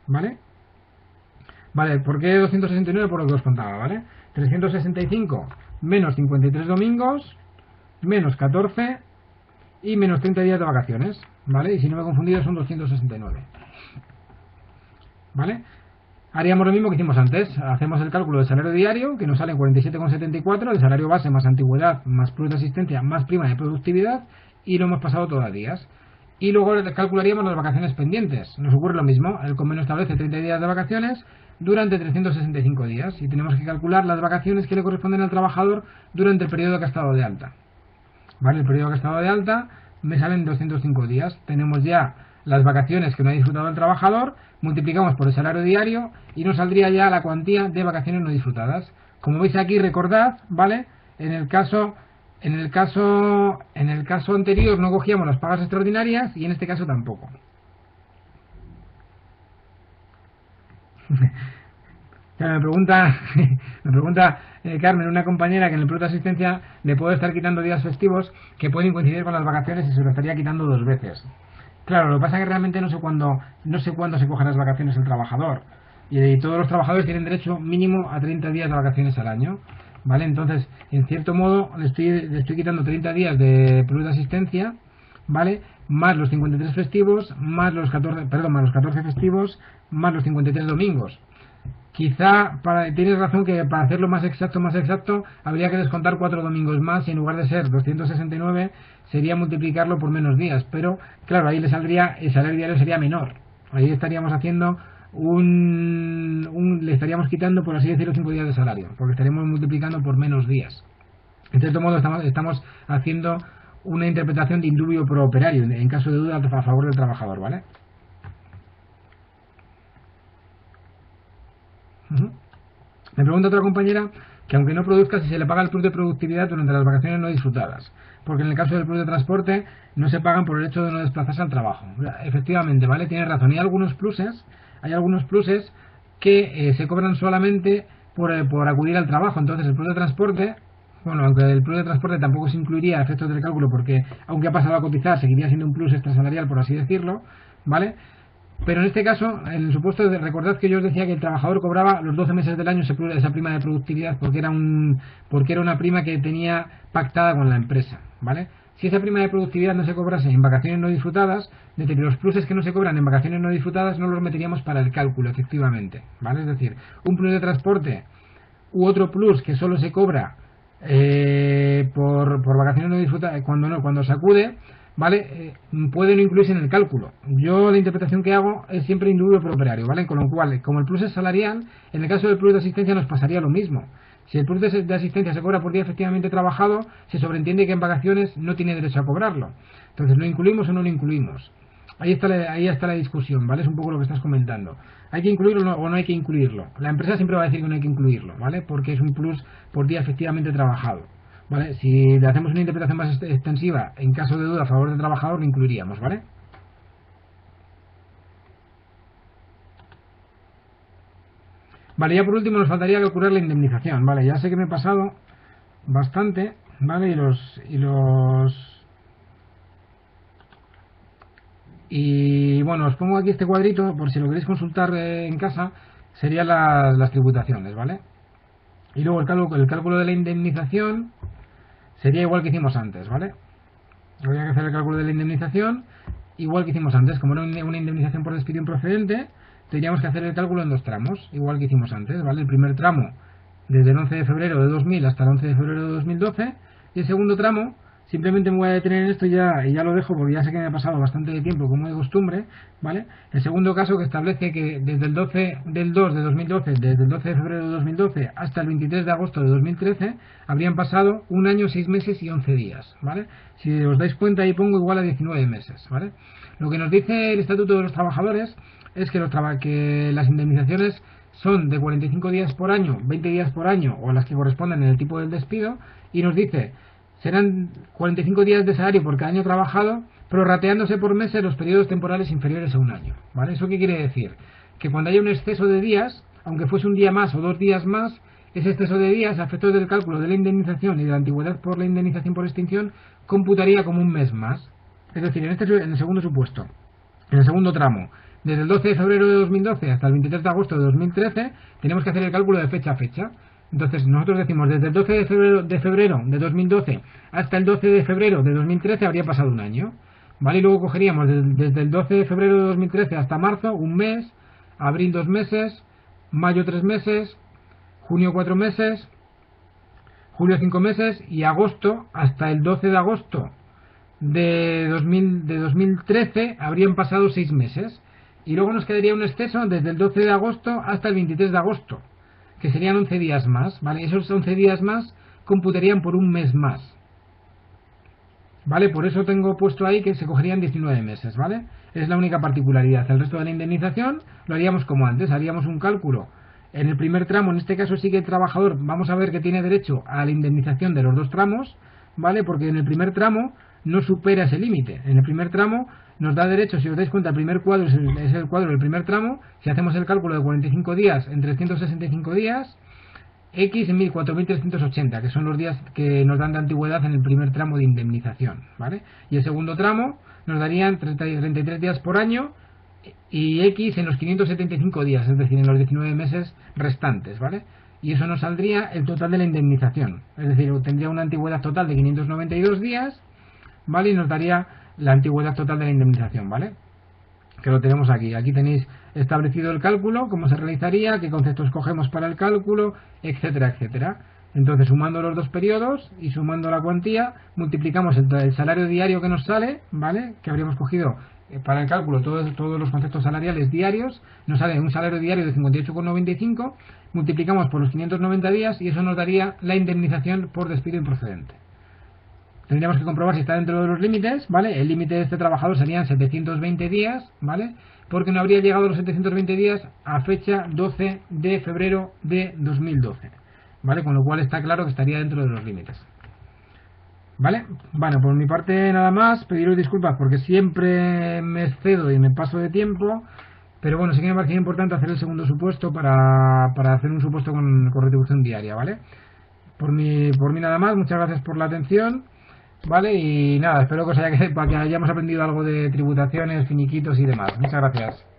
¿vale? Vale, ¿por qué 269? Por lo que os contaba, ¿vale? 365 menos 53 domingos, menos 14 y menos 30 días de vacaciones, ¿vale? Y si no me he confundido son 269, ¿vale? Haríamos lo mismo que hicimos antes. Hacemos el cálculo del salario diario, que nos sale 47,74, el salario base más antigüedad, más plus de asistencia, más prima de productividad, y lo hemos pasado todos los días. Y luego calcularíamos las vacaciones pendientes. Nos ocurre lo mismo. El convenio establece 30 días de vacaciones durante 365 días. Y tenemos que calcular las vacaciones que le corresponden al trabajador durante el periodo que ha estado de alta. ¿Vale? El periodo que ha estado de alta me salen 205 días. Tenemos ya las vacaciones que no ha disfrutado el trabajador, multiplicamos por el salario diario y nos saldría ya la cuantía de vacaciones no disfrutadas. Como veis aquí, recordad, ¿vale? En el caso anterior no cogíamos las pagas extraordinarias y en este caso tampoco. Me pregunta Carmen, una compañera, que en el plus de asistencia le puedo estar quitando días festivos que pueden coincidir con las vacaciones y se lo estaría quitando 2 veces. Claro, lo que pasa es que realmente no sé cuándo se cogen las vacaciones el trabajador. Y todos los trabajadores tienen derecho mínimo a 30 días de vacaciones al año. ¿Vale? Entonces, en cierto modo, le estoy quitando 30 días de plus de asistencia, ¿vale? Más los 53 festivos, más los 14 festivos, más los 53 domingos. Quizá, tienes razón que para hacerlo más exacto, habría que descontar 4 domingos más y en lugar de ser 269, sería multiplicarlo por menos días. Pero, claro, ahí el salario diario sería menor. Ahí estaríamos haciendo le estaríamos quitando, por así decirlo, 5 días de salario, porque estaríamos multiplicando por menos días. En cierto modo estamos haciendo una interpretación de indubio pro operario, en caso de duda, a favor del trabajador, ¿vale? Me pregunta otra compañera que aunque no produzca, si se le paga el plus de productividad durante las vacaciones no disfrutadas, porque en el caso del plus de transporte no se pagan por el hecho de no desplazarse al trabajo. Efectivamente, ¿vale? Tienes razón. Y hay algunos pluses que se cobran solamente por acudir al trabajo. Entonces el plus de transporte, bueno, aunque el plus de transporte tampoco se incluiría a efectos del cálculo, porque aunque ha pasado a cotizar, seguiría siendo un plus extrasalarial, por así decirlo, ¿vale? Pero en este caso, en el supuesto de, recordad que yo os decía que el trabajador cobraba los 12 meses del año esa prima de productividad porque era una prima que tenía pactada con la empresa, ¿vale? Si esa prima de productividad no se cobrase en vacaciones no disfrutadas, desde los pluses que no se cobran en vacaciones no disfrutadas no los meteríamos para el cálculo, efectivamente, ¿vale? Es decir, un plus de transporte u otro plus que solo se cobra por vacaciones no disfrutadas cuando se acude, ¿vale? Puede no incluirse en el cálculo. Yo la interpretación que hago es siempre individuo por operario, ¿vale? Con lo cual, como el plus es salarial, en el caso del plus de asistencia nos pasaría lo mismo. Si el plus de asistencia se cobra por día efectivamente trabajado, se sobreentiende que en vacaciones no tiene derecho a cobrarlo. Entonces, ¿lo incluimos o no lo incluimos? Ahí está la discusión, ¿vale? Es un poco lo que estás comentando. ¿Hay que incluirlo o no hay que incluirlo? La empresa siempre va a decir que no hay que incluirlo, ¿vale? Porque es un plus por día efectivamente trabajado, ¿vale? Si le hacemos una interpretación más extensiva, en caso de duda a favor del trabajador, lo incluiríamos, ¿vale? Vale, ya por último nos faltaría calcular la indemnización, ¿vale? Ya sé que me he pasado bastante, ¿vale? Y bueno, os pongo aquí este cuadrito por si lo queréis consultar en casa, serían las tributaciones, ¿vale? Y luego el cálculo de la indemnización sería igual que hicimos antes, ¿vale? Habría que hacer el cálculo de la indemnización igual que hicimos antes. Como era una indemnización por despido improcedente, tendríamos que hacer el cálculo en dos tramos, igual que hicimos antes, ¿vale? El primer tramo desde el 11 de febrero de 2000 hasta el 11 de febrero de 2012 y el segundo tramo, simplemente me voy a detener en esto y ya lo dejo porque ya sé que me ha pasado bastante de tiempo como de costumbre, ¿vale? El segundo caso que establece que desde el 12 del 2 de 2012, desde el 12 de febrero de 2012 hasta el 23 de agosto de 2013, habrían pasado 1 año, 6 meses y 11 días, ¿vale? Si os dais cuenta ahí pongo igual a 19 meses, ¿vale? Lo que nos dice el Estatuto de los Trabajadores es que las indemnizaciones son de 45 días por año, 20 días por año o las que correspondan en el tipo del despido, y nos dice serán 45 días de salario por cada año trabajado, prorrateándose por meses los periodos temporales inferiores a un año, ¿vale? ¿Eso qué quiere decir? Que cuando haya un exceso de días, aunque fuese un día más o 2 días más, ese exceso de días, a efectos del cálculo de la indemnización y de la antigüedad por la indemnización por extinción, computaría como un mes más. Es decir, en el segundo supuesto, en el segundo tramo, desde el 12 de febrero de 2012 hasta el 23 de agosto de 2013, tenemos que hacer el cálculo de fecha a fecha. Entonces nosotros decimos desde el 12 de febrero de 2012 hasta el 12 de febrero de 2013 habría pasado un año, ¿vale? Y luego cogeríamos desde el 12 de febrero de 2013 hasta marzo un mes, abril 2 meses, mayo 3 meses, junio 4 meses, julio 5 meses y agosto hasta el 12 de agosto de 2013 habrían pasado 6 meses. Y luego nos quedaría un exceso desde el 12 de agosto hasta el 23 de agosto, que serían 11 días más, ¿vale? Esos 11 días más computarían por un mes más, ¿vale? Por eso tengo puesto ahí que se cogerían 19 meses, ¿vale? Es la única particularidad. El resto de la indemnización lo haríamos como antes, haríamos un cálculo. En el primer tramo, en este caso sí que el trabajador, vamos a ver que tiene derecho a la indemnización de los dos tramos, ¿vale? Porque en el primer tramo no supera ese límite. En el primer tramo nos da derecho, si os dais cuenta, el primer cuadro es el cuadro del primer tramo. Si hacemos el cálculo de 45 días en 365 días, X en 4.380, que son los días que nos dan de antigüedad en el primer tramo de indemnización, ¿vale? Y el segundo tramo nos darían 33 días por año y X en los 575 días, es decir, en los 19 meses restantes, ¿vale? Y eso nos saldría el total de la indemnización, es decir, tendría una antigüedad total de 592 días, ¿vale? Y nos daría la antigüedad total de la indemnización, ¿vale? Que lo tenemos aquí. Aquí tenéis establecido el cálculo, cómo se realizaría, qué conceptos cogemos para el cálculo, etcétera, etcétera. Entonces, sumando los dos periodos y sumando la cuantía, multiplicamos el salario diario que nos sale, ¿vale? Que habríamos cogido para el cálculo todos los conceptos salariales diarios, nos sale un salario diario de 58,95, multiplicamos por los 590 días y eso nos daría la indemnización por despido improcedente. Tendríamos que comprobar si está dentro de los límites, ¿vale? El límite de este trabajador serían 720 días, ¿vale? Porque no habría llegado a los 720 días a fecha 12 de febrero de 2012, ¿vale? Con lo cual está claro que estaría dentro de los límites. ¿Vale? Bueno, por mi parte nada más, pediros disculpas porque siempre me excedo y me paso de tiempo, pero bueno, sí que me parece importante hacer el segundo supuesto para hacer un supuesto con retribución diaria, ¿vale? Por mí nada más, muchas gracias por la atención, ¿vale? Y nada, espero que os haya, para que hayamos aprendido algo de tributaciones, finiquitos y demás. Muchas gracias.